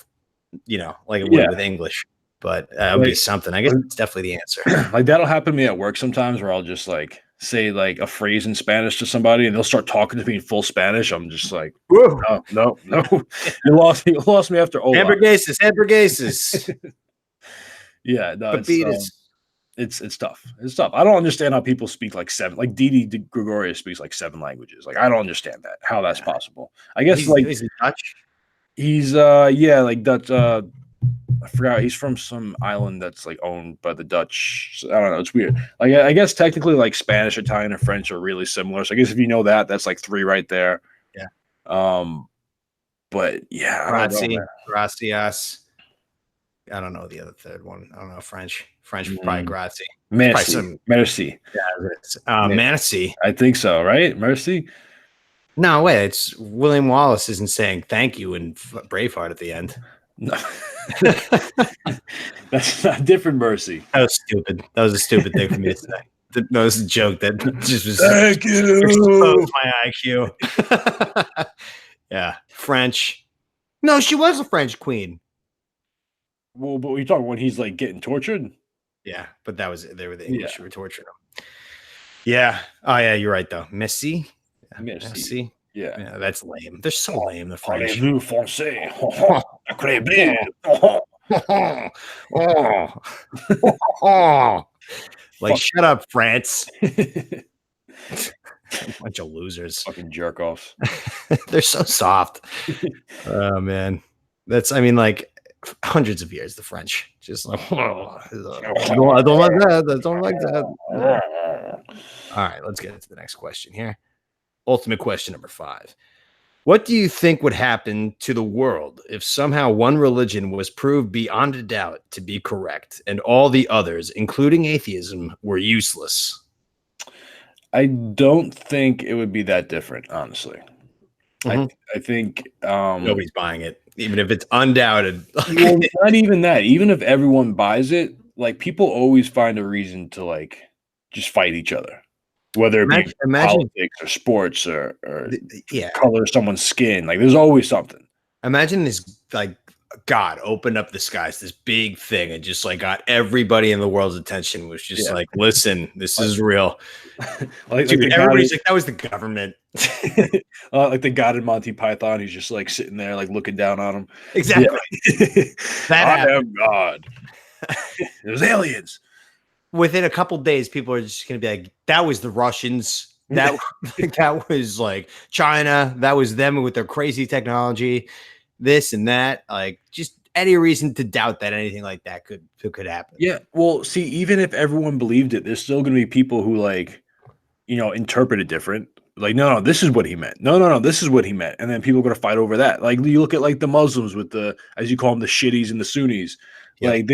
like it would with English. But that would be something. I guess it's definitely the answer. Like that'll happen to me at work sometimes, where I'll just like say like a phrase in Spanish to somebody and they'll start talking to me in full Spanish. I'm just like, no. You lost me after hamburguesas. Yeah, no, it's tough. It's tough. I don't understand how people speak like 7. Like Didi Gregorius speaks like 7 languages. Like I don't understand that. How that's possible. I guess he's Dutch. He's like Dutch. I forgot. He's from some island that's like owned by the Dutch. So, I don't know. It's weird. Like I guess technically like Spanish, Italian, and French are really similar. So I guess if you know that, that's like three right there. Yeah. But yeah, Grazie, gracias. I don't know the other third one. I don't know French. French probably grazie. Merci. Merci. Yeah, Merci. I think so, right? Merci. No, wait. It's William Wallace isn't saying thank you in Braveheart at the end. No. That's not different mercy. That was stupid. That was a stupid thing for me to say. That was a joke that just was thank you. My IQ. Yeah. French. No, she was a French queen. Well, but you talking when he's like getting tortured? Yeah, but that was they were the English who were torturing him. Yeah. Oh yeah, you're right though. Messi. Messi. Yeah, that's lame. They're so lame, the French. Français. Like, shut up, France. Bunch of losers. Fucking jerk offs. They're so soft. Oh man. I mean, like hundreds of years, the French. Just like I don't like that. I don't like that. All right, let's get into the next question here. Ultimate question number 5. What do you think would happen to the world if somehow one religion was proved beyond a doubt to be correct and all the others, including atheism, were useless? I don't think it would be that different, honestly. I think nobody's buying it, even if it's undoubted. Well, not even that. Even if everyone buys it, like people always find a reason to like just fight each other. Whether it be politics or sports or color of someone's skin, like there's always something. Imagine this, like God opened up the skies, this big thing, and just like got everybody in the world's attention. Was just like, listen, this is real. Dude, everybody's like, that was the government. Like the God in Monty Python, he's just like sitting there, like looking down on him. Exactly. I am God. There's aliens. Within a couple days, people are just going to be like, that was the Russians. That was like China. That was them with their crazy technology, this and that. Like, just any reason to doubt that anything like that could happen. Yeah. Well, see, even if everyone believed it, there's still going to be people who like, interpret it different. Like, no, this is what he meant. No, this is what he meant. And then people are going to fight over that. Like, you look at like the Muslims with the, as you call them, the shitties and the Sunnis. Yep. Like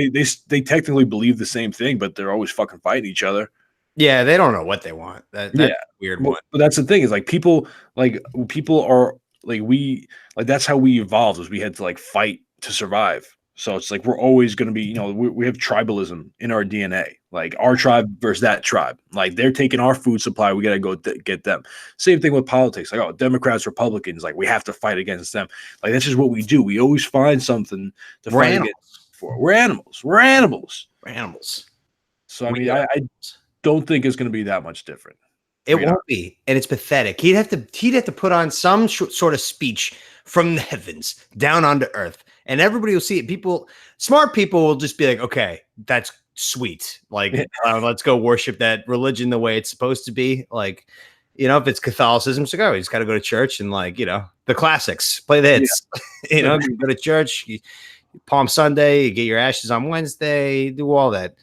they technically believe the same thing, but they're always fucking fighting each other. Yeah, they don't know what they want. That's weird. But that's the thing is like people are like that's how we evolved, is we had to like fight to survive. So it's like we're always going to be, we have tribalism in our DNA. Like our tribe versus that tribe. Like they're taking our food supply, we got to go get them. Same thing with politics. Like, Democrats, Republicans, like we have to fight against them. Like that's just what we do. We always find something to fight against. We're animals. We're animals. So I mean, I don't think it's going to be that much different. It won't be, and it's pathetic. He'd have to put on some sort of speech from the heavens down onto earth, and everybody will see it. Smart people will just be like, "Okay, that's sweet. Like, let's go worship that religion the way it's supposed to be." Like, if it's Catholicism, it's like, oh, you just got to go to church and like, the classics, play the hits. You go to church. Palm Sunday, you get your ashes on Wednesday, do all that.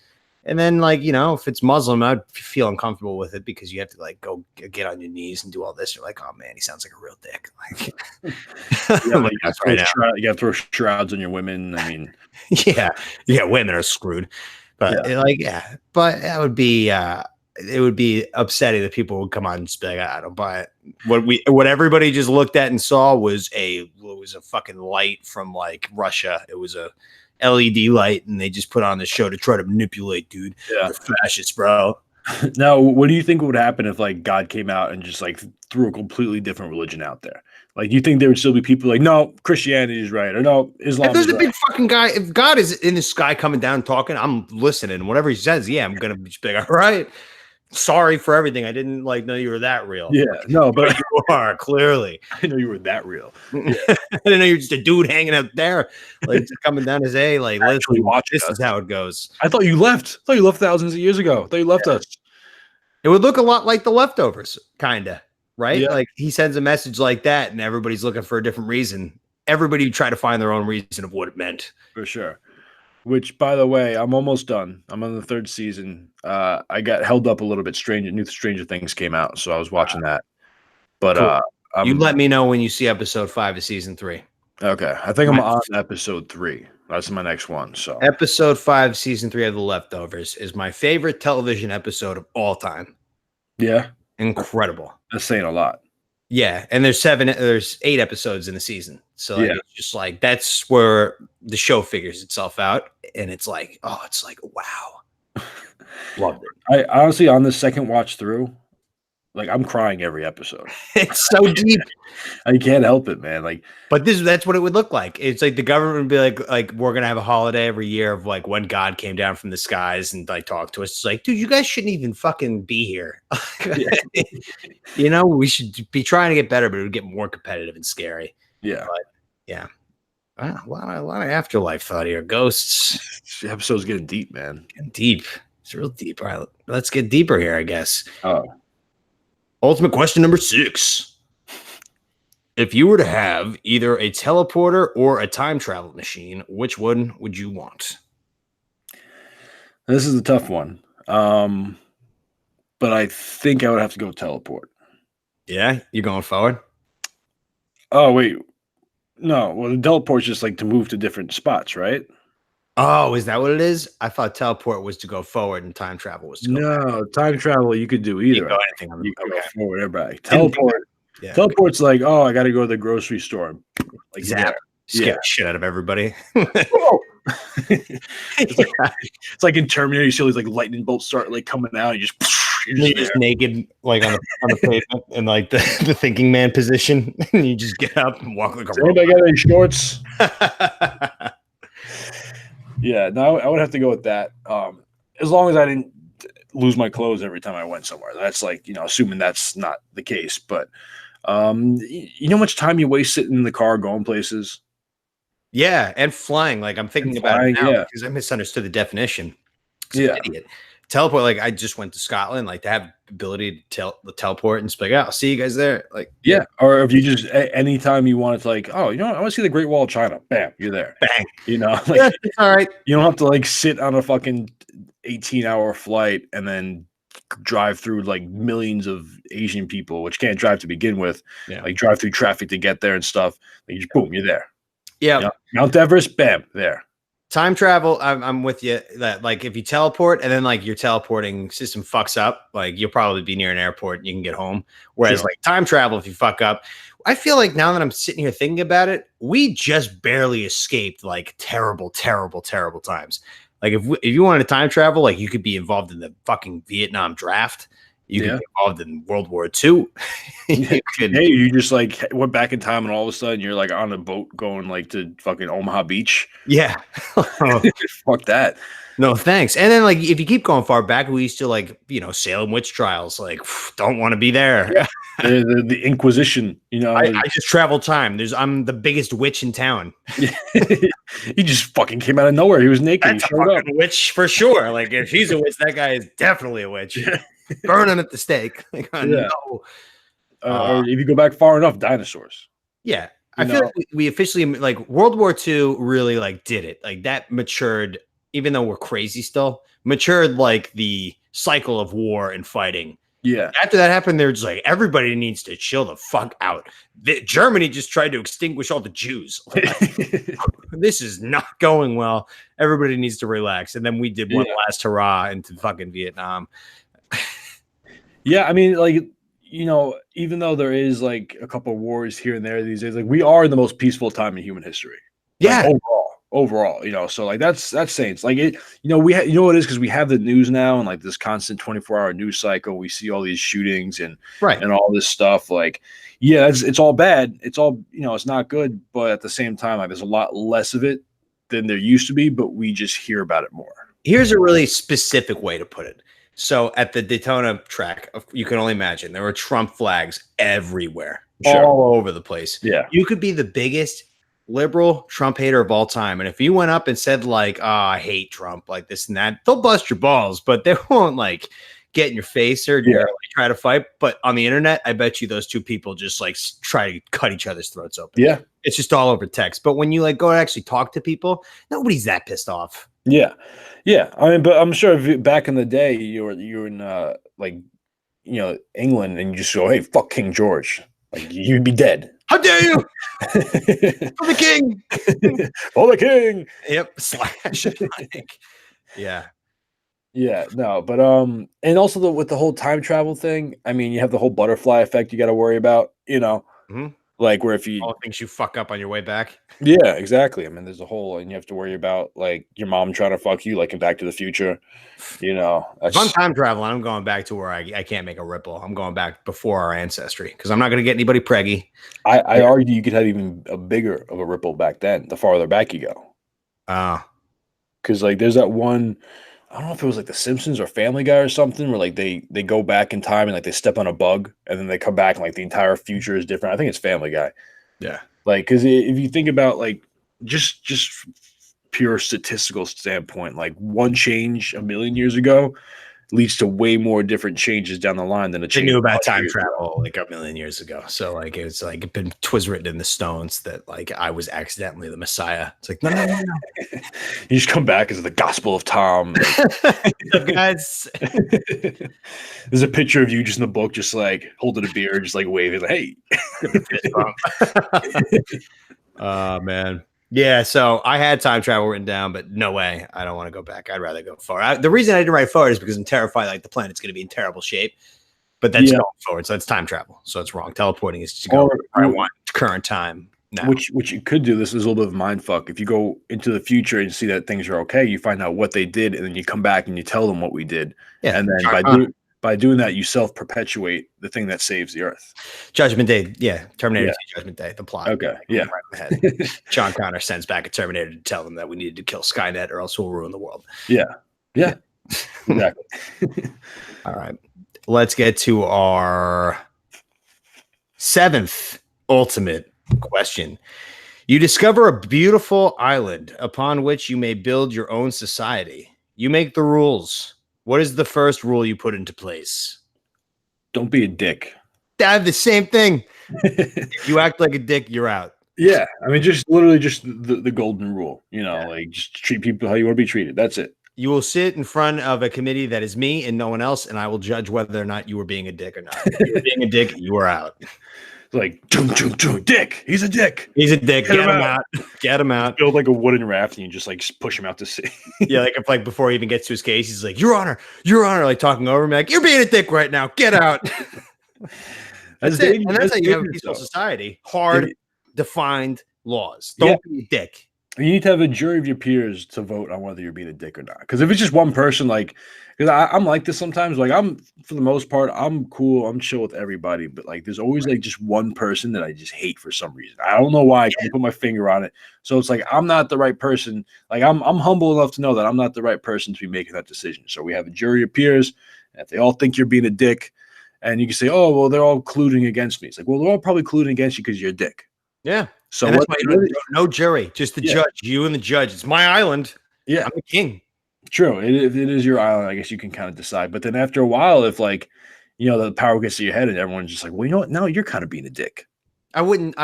And then like, if it's Muslim, I'd feel uncomfortable with it because you have to like go get on your knees and do all this. You're like, oh man, he sounds like a real dick. Like, you got to throw shrouds on your women. I mean, yeah, women are screwed. But but that would be it would be upsetting that people would come on and just be like, I don't buy it. What everybody just looked at and saw was a fucking light from like Russia. It was a LED light, and they just put on the show to try to manipulate, dude. Yeah, fascist, bro. Now, what do you think would happen if like God came out and just like threw a completely different religion out there? Like, do you think there would still be people like, no, Christianity is right, or no, Islam? If there's a big fucking guy, if God is in the sky coming down talking, I'm listening. Whatever he says, I'm gonna be like, all right. Sorry for everything. I didn't know you were that real. Yeah, no, but you are clearly. I didn't know you were that real. Yeah. I didn't know you're just a dude hanging out there, like just coming down his A. Like, listen, this is how it goes. I thought you left. Thousands of years ago. I thought you left us. It would look a lot like The Leftovers, kind of, right? Yeah. Like he sends a message like that, and everybody's looking for a different reason. Everybody try to find their own reason of what it meant. For sure. Which, by the way, I'm almost done. I'm on the third season. I got held up a little bit. New Stranger Things came out, so I was watching that. But Cool. You I'm let me know when you see episode 5 of season 3. okay. I think I'm on episode 3. That's my next one. So Episode 5, season 3 of The Leftovers is my favorite television episode of all time. yeah, Incredible. that's saying a lot. Yeah, and there's 8 episodes in the season. So like, Yeah. it's just like that's where the show figures itself out, and it's like, oh, it's like wow. Loved it. I honestly, on the second watch through, like I'm crying every episode. It's so deep. I can't help it, man. Like, But that's what it would look like. It's like the government would be like we're gonna have a holiday every year of like when God came down from the skies and like talked to us. It's like, dude, you guys shouldn't even fucking be here. You know, we should be trying to get better, but it would get more competitive and scary. yeah, But yeah, wow, a lot of afterlife thought here. Ghosts, the episode's getting deep, man. getting deep. It's real deep. All right, let's get deeper here, I guess. Oh, Ultimate question number 6. If you were to have either a teleporter or a time travel machine, which one would you want? this is a tough one. But I think I would have to go teleport. Yeah, you going forward? Oh wait, no. Well, the teleport's just like to move to different spots, right? Oh, is that what it is? I thought teleport was to go forward and time travel was to go back. No, time travel you could do You either. can go anything on the You can go okay. forward, everybody. Teleport. Yeah, Teleport's like, oh, I got to go to the grocery store. Like, Zap. Scare Yeah. the shit out of everybody. Whoa. It's like in Terminator, you see all these like lightning bolts start like coming out. You're You're just just naked, like on the pavement, in like the thinking man position, and you just get up and walk like a anybody got any shorts? robot. Yeah, no, I would have to go with that. As long as I didn't lose my clothes every time I went somewhere. That's like, assuming that's not the case. But you know how much time you waste sitting in the car going places? Yeah, and flying. Like I'm thinking about it flying, now yeah. because I misunderstood the definition. 'Cause I'm Yeah. an idiot. Teleport. Like I just went to Scotland. Like to have the ability to teleport and just be like, I'll see you guys there. Like Yeah. Or if you just anytime you want to like, oh, I want to see the Great Wall of China. Bam, you're there. bang. Like Yeah, it's all right. you don't have to like sit on a fucking 18-hour flight and then drive through like millions of Asian people, which can't drive to begin with. Yeah. Like drive through traffic to get there and stuff. Like you just boom, you're there. Yeah. Mount Everest, bam, there. Time travel. I'm with you. That like if you teleport and then like your teleporting system fucks up, like you'll probably be near an airport and you can get home. Whereas Sure. like time travel, if you fuck up, I feel like now that I'm sitting here thinking about it, we just barely escaped like terrible, terrible, terrible times. Like if you wanted to time travel, like you could be involved in the fucking Vietnam draft. You could Yeah. be involved in World War II. You could- Hey, you just like went back in time and all of a sudden you're like on a boat going like to fucking Omaha Beach. yeah. Fuck that. No, thanks. And then like if you keep going far back, we used to like, Salem witch trials. Like, don't want to be there. Yeah. The Inquisition, I just travel time. I'm the biggest witch in town. he just fucking came out of nowhere. He was naked. That's He a showed up. fucking witch for sure. Like if she's a witch, that guy is definitely a witch. Burn him at the stake. Like, I Yeah. know. Or if you go back far enough, dinosaurs. Yeah. I You feel know. like we officially like World War II really like did it. Like that matured, even though we're crazy still, matured like the cycle of war and fighting. Yeah. After that happened, they're just like, everybody needs to chill the fuck out. Germany just tried to extinguish all the Jews. This is not going well. Everybody needs to relax. And then we did one last hurrah into fucking Vietnam. Yeah, I mean, like, even though there is like a couple of wars here and there these days, like we are the most peaceful time in human history. Yeah. Like, overall, so like that's saying like it, we what it is because we have the news now and like this constant 24-hour news cycle. We see all these shootings and Right. and all this stuff. Like, yeah, it's all bad. It's all it's not good. But at the same time, like there's a lot less of it than there used to be. But we just hear about it more. Here's a really specific way to put it. So at the Daytona track, you can only imagine there were Trump flags everywhere, Sure. all over the place. Yeah. You could be the biggest liberal Trump hater of all time. And if you went up and said like, oh, I hate Trump, like this and that, they'll bust your balls, but they won't like get in your face or like, try to fight. But on the internet, I bet you those two people just like try to cut each other's throats open. Yeah. It's just all over text. But when you like go and actually talk to people, nobody's that pissed off. Yeah, yeah. I mean, but I'm sure back in the day, you were in like England, and you just go, "Hey, fuck King George," like you'd be dead. How dare you? For the king. Oh, the king. Yep. Slash. Like, yeah. Yeah, no, but and also with the whole time travel thing, I mean, you have the whole butterfly effect you got to worry about, Mhm. like where if you, All the things you fuck up on your way back. yeah, exactly. I mean, there's a whole, and you have to worry about like your mom trying to fuck you, like in Back to the Future, If I'm that's, time traveling, I'm going back to where I can't make a ripple. I'm going back before our ancestry because I'm not going to get anybody preggy. I argue you could have even a bigger of a ripple back then, the farther back you go. Uh, Because like there's that one, I don't know if it was like The Simpsons or Family Guy or something, where like they go back in time and like they step on a bug and then they come back and like the entire future is different. I think it's Family Guy. yeah. Like, because if you think about like just pure statistical standpoint, like one change a million years ago leads to way more different changes down the line than a They change knew about 100 time years ago. travel like a million years ago. So like it's like it been twas written in the stones that like I was accidentally the Messiah. It's like no. You just come back as the Gospel of Tom. What's up, guys? There's a picture of you just in the book, just like holding a beer, just like waving, like, "Hey." Fist bump. Oh man. Yeah, so I had time travel written down, but no way. I don't want to go back. I'd rather go forward. The reason I didn't write forward is because I'm terrified like the planet's going to be in terrible shape. But that's Yeah. going forward, so it's time travel. So it's wrong. Teleporting is to go Or where I want current time now. which you could do. This is a little bit of mind fuck. If you go into the future and see that things are okay, you find out what they did, and then you come back and you tell them what we did. Yeah, And then by doing that, you self perpetuate the thing that saves the Earth. Judgment Day. Yeah, Terminator 2 Judgment Day. The plot. Okay, yeah. Right in the head. John Connor sends back a Terminator to tell them that we needed to kill Skynet or else we'll ruin the world. Yeah, exactly. All right, let's get to our 7th ultimate question. You discover a beautiful island upon which you may build your own society. You make the rules. What is the first rule you put into place? Don't be a dick. I have the same thing. If you act like a dick, you're out. Yeah, I mean, just literally just the golden rule. Like just treat people how you want to be treated. That's it. You will sit in front of a committee that is me and no one else, and I will judge whether or not you were being a dick or not. If you were being a dick, you are out. It's like, dick. He's a dick. He's a dick. Get him out. Get him out. Build like a wooden raft and you just like push him out to sea. Yeah, like if like before he even gets to his case, he's like, Your Honor, like talking over me, like, you're being a dick right now. Get out. That's it. And that's how you have a peaceful society. Hard, defined laws. Don't be a dick. You need to have a jury of your peers to vote on whether you're being a dick or not. Because if it's just one person, like, because I'm like this sometimes, like I'm for the most part, I'm cool, I'm chill with everybody, but like there's always like just one person that I just hate for some reason. I don't know why. I can't put my finger on it. So it's like I'm not the right person. Like I'm humble enough to know that I'm not the right person to be making that decision. So we have a jury of peers, and if they all think you're being a dick, and you can say, oh well, they're all colluding against me. It's like, well, they're all probably colluding against you because you're a dick. Yeah. So that's why no jury, just the judge, you and the judge. It's my island. Yeah, I'm the king. True. It is your island. I guess you can kind of decide. But then after a while, if like, the power gets to your head and everyone's just like, well, you know what? Now you're kind of being a dick. I wouldn't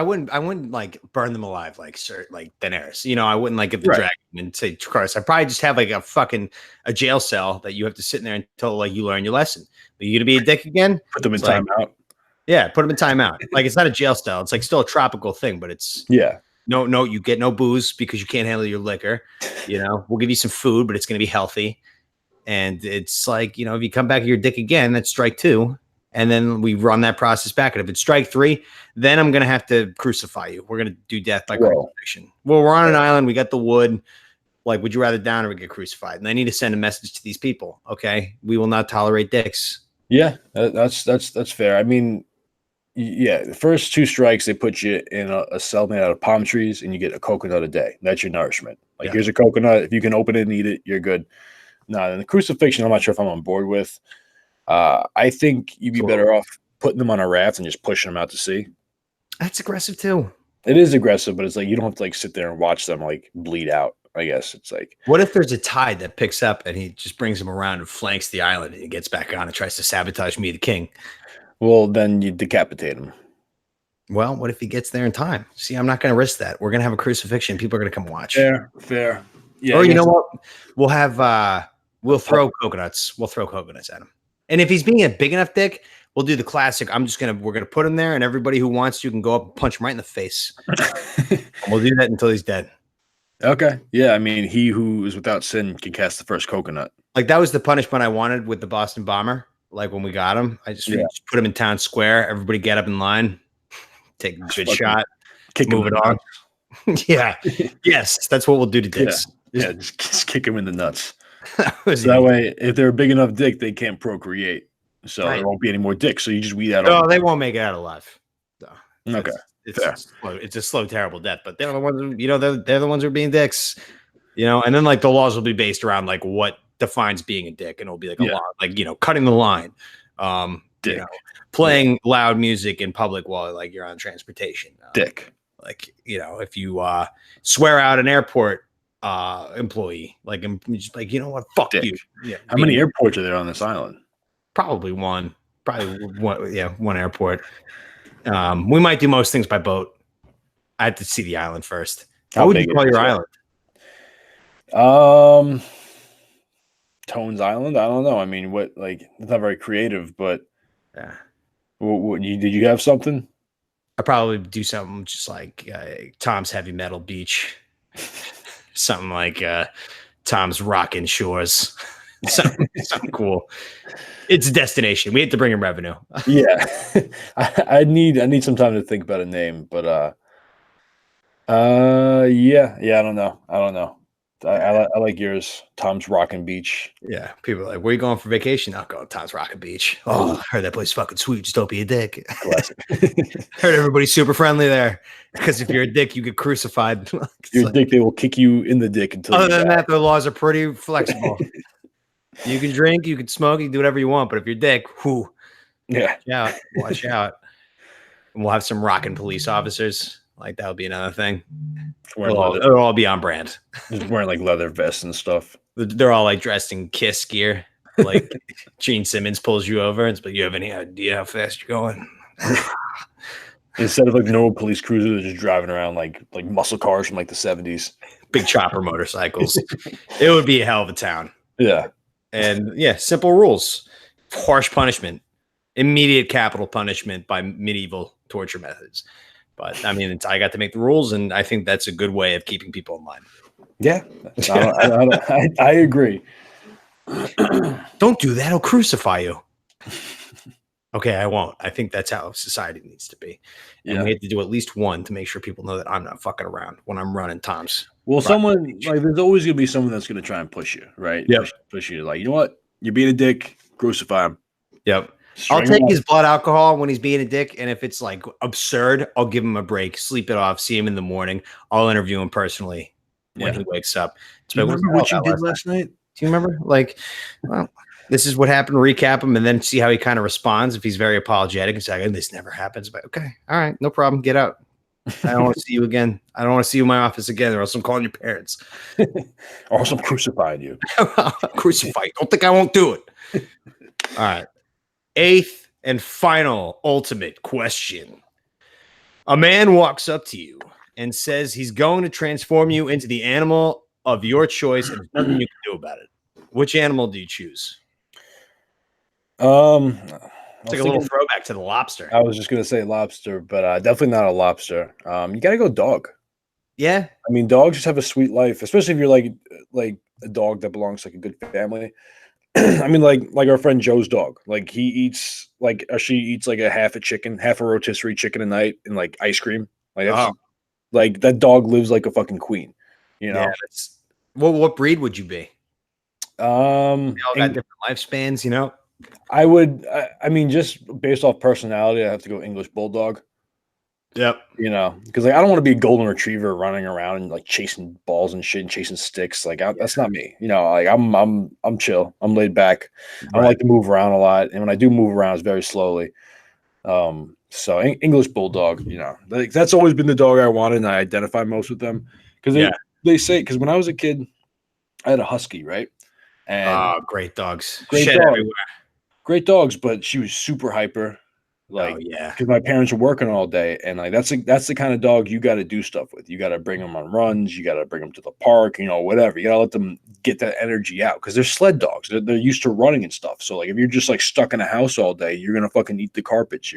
like burn them alive like Daenerys. I wouldn't like get the dragon and say, Christ. I'd probably just have like a jail cell that you have to sit in there until like you learn your lesson. But you gonna be a dick again? Put them in timeout. Yeah, put them in timeout. Like it's not a jail cell. It's like still a tropical thing, but it's no, you get no booze because you can't handle your liquor. We'll give you some food, but it's gonna be healthy. And it's like, if you come back your dick again, that's strike 2. And then we run that process back. And if it's strike 3, then I'm gonna have to crucify you. We're gonna do death by crucifixion. Well, we're on an island, we got the wood. Like, would you rather down or get crucified? And I need to send a message to these people. Okay, we will not tolerate dicks. Yeah, that's fair. I mean, yeah, the first 2 strikes, they put you in a cell made out of palm trees, and you get a coconut a day. That's your nourishment. Like, here's a coconut. If you can open it and eat it, you're good. No, the crucifixion, I'm not sure if I'm on board with. I think you'd be better off putting them on a raft and just pushing them out to sea. That's aggressive too. It is aggressive, but it's like you don't have to like sit there and watch them like bleed out. I guess it's like, what if there's a tide that picks up and he just brings them around and flanks the island and he gets back on and tries to sabotage me, the king? Well, then you decapitate him. Well, what if he gets there in time? See, I'm not going to risk that. We're going to have a crucifixion. People are going to come watch. Fair. Yeah, Or you know what? We'll have we'll throw coconuts. We'll throw coconuts at him. And if he's being a big enough dick, we'll do the classic. We're gonna put him there, and everybody who wants to can go up and punch him right in the face. And we'll do that until he's dead. Okay. Yeah, I mean, he who is without sin can cast the first coconut. Like that was the punishment I wanted with the Boston Bomber. Like when we got him, I just put him in town square. Everybody get up in line, take a good shot, move it on. Yeah. Yes, that's what we'll do to dicks. Yeah, just kick him in the nuts. That way, if they're a big enough dick, they can't procreate. So there won't be any more dicks. So you just weed out. Oh, they won't make it out alive. So okay. It's a slow, terrible death, but they're the ones, they're the ones who are being dicks, and then like the laws will be based around like what defines being a dick, and it'll be like a law, like, cutting the line, playing loud music in public while like you're on transportation, dick. Like, if you swear out an airport employee, like, I'm just like, fuck dick. You. Yeah. How many airports are there on this island? Probably one airport. We might do most things by boat. I have to see the island first. How would you call your island? Tones Island? I don't know. I mean, it's not very creative, but yeah. Did you have something? I'd probably do something just like Tom's Heavy Metal Beach. Something like Tom's Rockin' Shores. something cool. It's a destination. We have to bring in revenue. Yeah. I need some time to think about a name, but yeah, I don't know. I like yours, Tom's Rockin' Beach. Yeah, people are like, where are you going for vacation? I'll go to Tom's Rockin' Beach. Oh, I heard that place fucking sweet. Just don't be a dick. Classic. Heard everybody's super friendly there. Because if you're a dick, you get crucified. You're a dick, they will kick you in the dick until. Other than that, the laws are pretty flexible. You can drink, you can smoke, you can do whatever you want. But if you're a dick, watch out. And we'll have some rockin' police officers. Like that would be another thing. It'll all be on brand. Just wearing like leather vests and stuff. They're all like dressed in Kiss gear. Like Gene Simmons pulls you over and it's like, you have any idea how fast you're going? Instead of like normal police cruisers, they're just driving around like muscle cars from like the 70s. Big chopper motorcycles. It would be a hell of a town. Yeah. And simple rules. Harsh punishment. Immediate capital punishment by medieval torture methods. But I mean, I got to make the rules, and I think that's a good way of keeping people in line. Yeah, I agree. Don't do that; he'll crucify you. Okay, I won't. I think that's how society needs to be, and we have to do at least one to make sure people know that I'm not fucking around when I'm running Tom's. Well, there's always gonna be someone that's gonna try and push you, right? Yeah, push you. Like, you know what? You're being a dick. Crucify him. Yep. I'll take his blood alcohol when he's being a dick, and if it's like absurd, I'll give him a break, sleep it off, see him in the morning. I'll interview him personally when he wakes up. Do you remember what you did last night? Do you remember? Like, well, this is what happened. Recap him, and then see how he kind of responds. If he's very apologetic and say, "This never happens," but okay, all right, no problem. Get out. I don't want to see you again. I don't want to see you in my office again, or else I'm calling your parents. Or else I'm crucifying you. Crucify. Don't think I won't do it. All right. 8th and final ultimate question. A man walks up to you and says he's going to transform you into the animal of your choice and there's nothing you can do about it. Which animal do you choose? It's like a little throwback to the lobster. I was just going to say lobster, but definitely not a lobster. You got to go dog. Yeah. I mean, dogs just have a sweet life, especially if you're like a dog that belongs to like a good family. I mean, like our friend Joe's dog. Like she eats like a half a rotisserie chicken a night and like ice cream. Like that dog lives like a fucking queen. Yeah. What breed would you be? They all got different lifespans. I would. I mean, just based off personality, I have to go English Bulldog. Yep. Because like I don't want to be a golden retriever running around and like chasing balls and shit and chasing sticks. Like that's not me. Like I'm chill. I'm laid back. Right. I like to move around a lot, and when I do move around, it's very slowly. So English Bulldog. Like that's always been the dog I wanted, and I identify most with them because they say because when I was a kid, I had a husky, right? And great dogs. Great Shit dog. everywhere. Great dogs, but she was super hyper. Like, Oh yeah. because my parents are working all day, and like that's the kind of dog you got to do stuff with. You got to bring them on runs. You got to bring them to the park. Whatever. You got to let them get that energy out because they're sled dogs. They're used to running and stuff. So like, if you're just like stuck in a house all day, you're gonna fucking eat the carpets.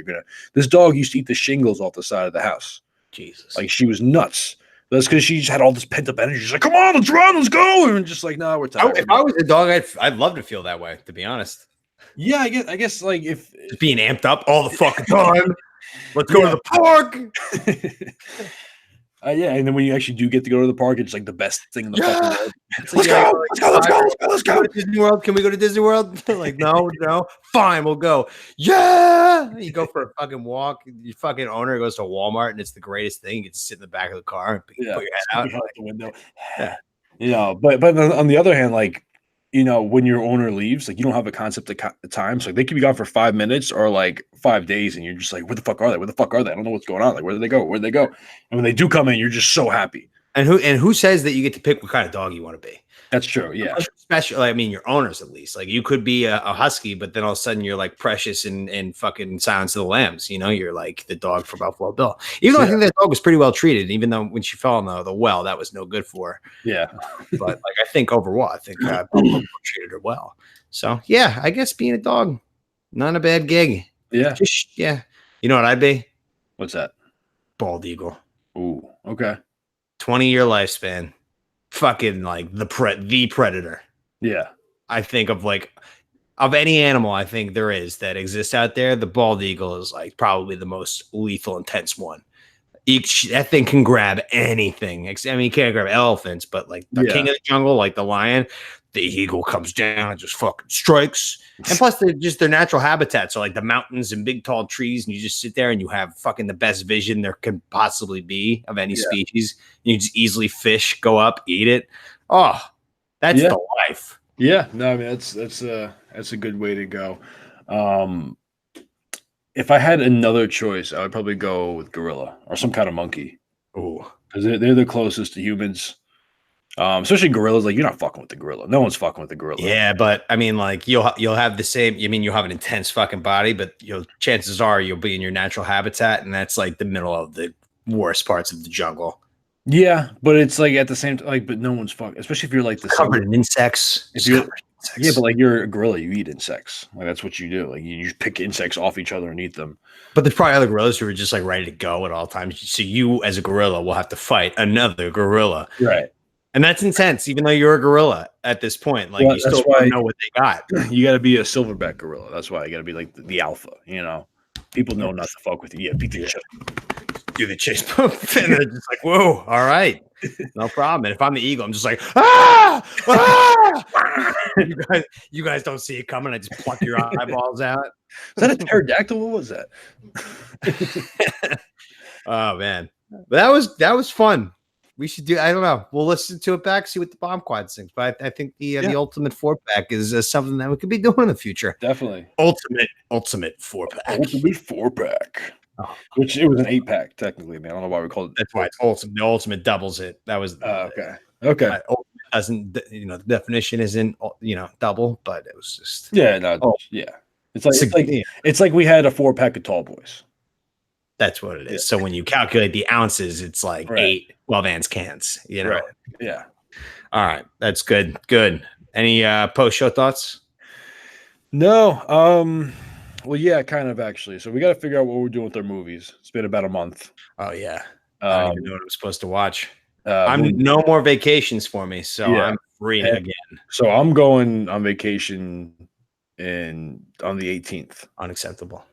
This dog used to eat the shingles off the side of the house. Jesus. Like she was nuts. That's because she just had all this pent up energy. She's like, "Come on, let's run, let's go," and just like, "No, we're tired." If I was a dog, I'd love to feel that way. To be honest, Yeah, I guess like if just being amped up all the fucking time. Let's go to the park. Yeah, and then when you actually do get to go to the park, it's like the best thing in the fucking world. Let's go to Disney World. Can we go to Disney World? Like, no, fine, we'll go. Yeah, you go for a fucking walk. Your fucking owner goes to Walmart, and it's the greatest thing. You get to sit in the back of the car and put your head out the window. But on the other hand, like, when your owner leaves, like you don't have a concept of time. So like, they could be gone for 5 minutes or like 5 days, and you're just like, where the fuck are they? Where the fuck are they? I don't know what's going on. Like, where did they go? Where'd they go? And when they do come in, you're just so happy. And who says that you get to pick what kind of dog you want to be? That's true. Yeah. Especially, I mean, your owners at least. Like, you could be a husky, but then all of a sudden you're like Precious and fucking Silence of the Lambs. You're like the dog for Buffalo Bill. Even though I think that dog was pretty well treated, even though when she fell in the well, that was no good for her. Yeah. But like, I think overall, Buffalo treated her well. So yeah, I guess being a dog, not a bad gig. Yeah. Yeah. You know what I'd be? What's that? Bald eagle. Ooh. Okay. 20-year lifespan. Fucking like the predator. Yeah. I think of any animal I think there is that exists out there, the bald eagle is like probably the most lethal, intense one. That thing can grab anything. I mean, you can't grab elephants, but like the king of the jungle, like the lion, the eagle comes down and just fucking strikes. And plus, they're just their natural habitat. So like the mountains and big tall trees, and you just sit there and you have fucking the best vision there can possibly be of any species. You just easily fish, go up, eat it. Oh, that's the life. Yeah, no, I mean that's a good way to go. If I had another choice, I would probably go with gorilla or some kind of monkey. Oh, because they're the closest to humans. Especially gorillas. Like, you're not fucking with the gorilla. No one's fucking with the gorilla. Yeah, but I mean, like you'll have the same. I mean, you'll have an intense fucking body, but chances are you'll be in your natural habitat, and that's like the middle of the worst parts of the jungle. Yeah, but it's like at the same time, like, but no one's fucking. Especially if you're like covered in insects. Yeah, but like you're a gorilla, you eat insects. Like that's what you do. Like you just pick insects off each other and eat them. But there's probably other gorillas who are just like ready to go at all times. So you, as a gorilla, will have to fight another gorilla, right? And that's intense, even though you're a gorilla at this point. Like, you still don't know what they got. You got to be a silverback gorilla. That's why you got to be like the alpha. People know not to fuck with you. Yeah, beat the shit. Do the chase bump, and they're just like, "Whoa, all right, no problem." And if I'm the eagle, I'm just like, "Ah, ah!" You guys don't see it coming. I just pluck your eyeballs out. Is that a pterodactyl? What was that? Oh man, but that was fun. We should do. I don't know. We'll listen to it back, see what the Bomb Quads thinks. But I think the ultimate 4-pack is something that we could be doing in the future. Definitely, ultimate 4-pack. Ultimate 4-pack. Oh. Which it was an 8-pack technically, man. I don't know why we called it. That's why it's ultimate. The ultimate doubles it. That was okay. Ultimate doesn't, the definition isn't double, but it was just It's like we had a 4-pack of Tall Boys. That's what it is. Yeah. So when you calculate the ounces, it's like 8 12-ounce cans. Right. Yeah. All right, that's good. Good. Any post-show thoughts? No. Well, yeah, kind of actually. So we got to figure out what we're doing with our movies. It's been about a month. Oh yeah, I don't even know what I'm supposed to watch. No more vacations for me, so I'm free again. So I'm going on vacation on the 18th. Unacceptable.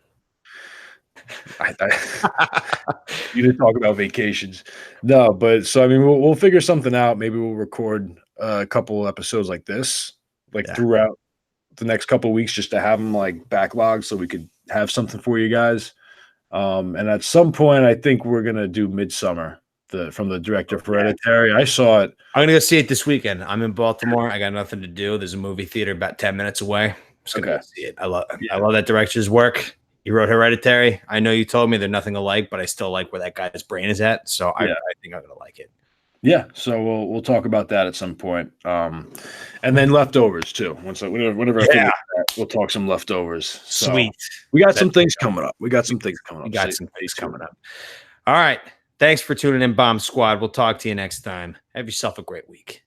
You didn't talk about vacations. No, but so I mean, we'll figure something out. Maybe we'll record a couple episodes like this, throughout the next couple of weeks, just to have them like backlogged so we could have something for you guys. And at some point, I think we're gonna do Midsummer, from the director of Hereditary. I saw it. I'm gonna go see it this weekend. I'm in Baltimore. I got nothing to do. There's a movie theater about 10 minutes away. I'm just gonna go see it. I love that director's work. He wrote Hereditary. I know you told me they're nothing alike, but I still like where that guy's brain is at. So I think I'm gonna like it. Yeah, so we'll talk about that at some point, and then Leftovers too. Whenever I finish that. We'll talk some leftovers. So Sweet. we got some things coming up. We got some things coming up. We got some things coming up. All right. Thanks for tuning in, Bomb Squad. We'll talk to you next time. Have yourself a great week.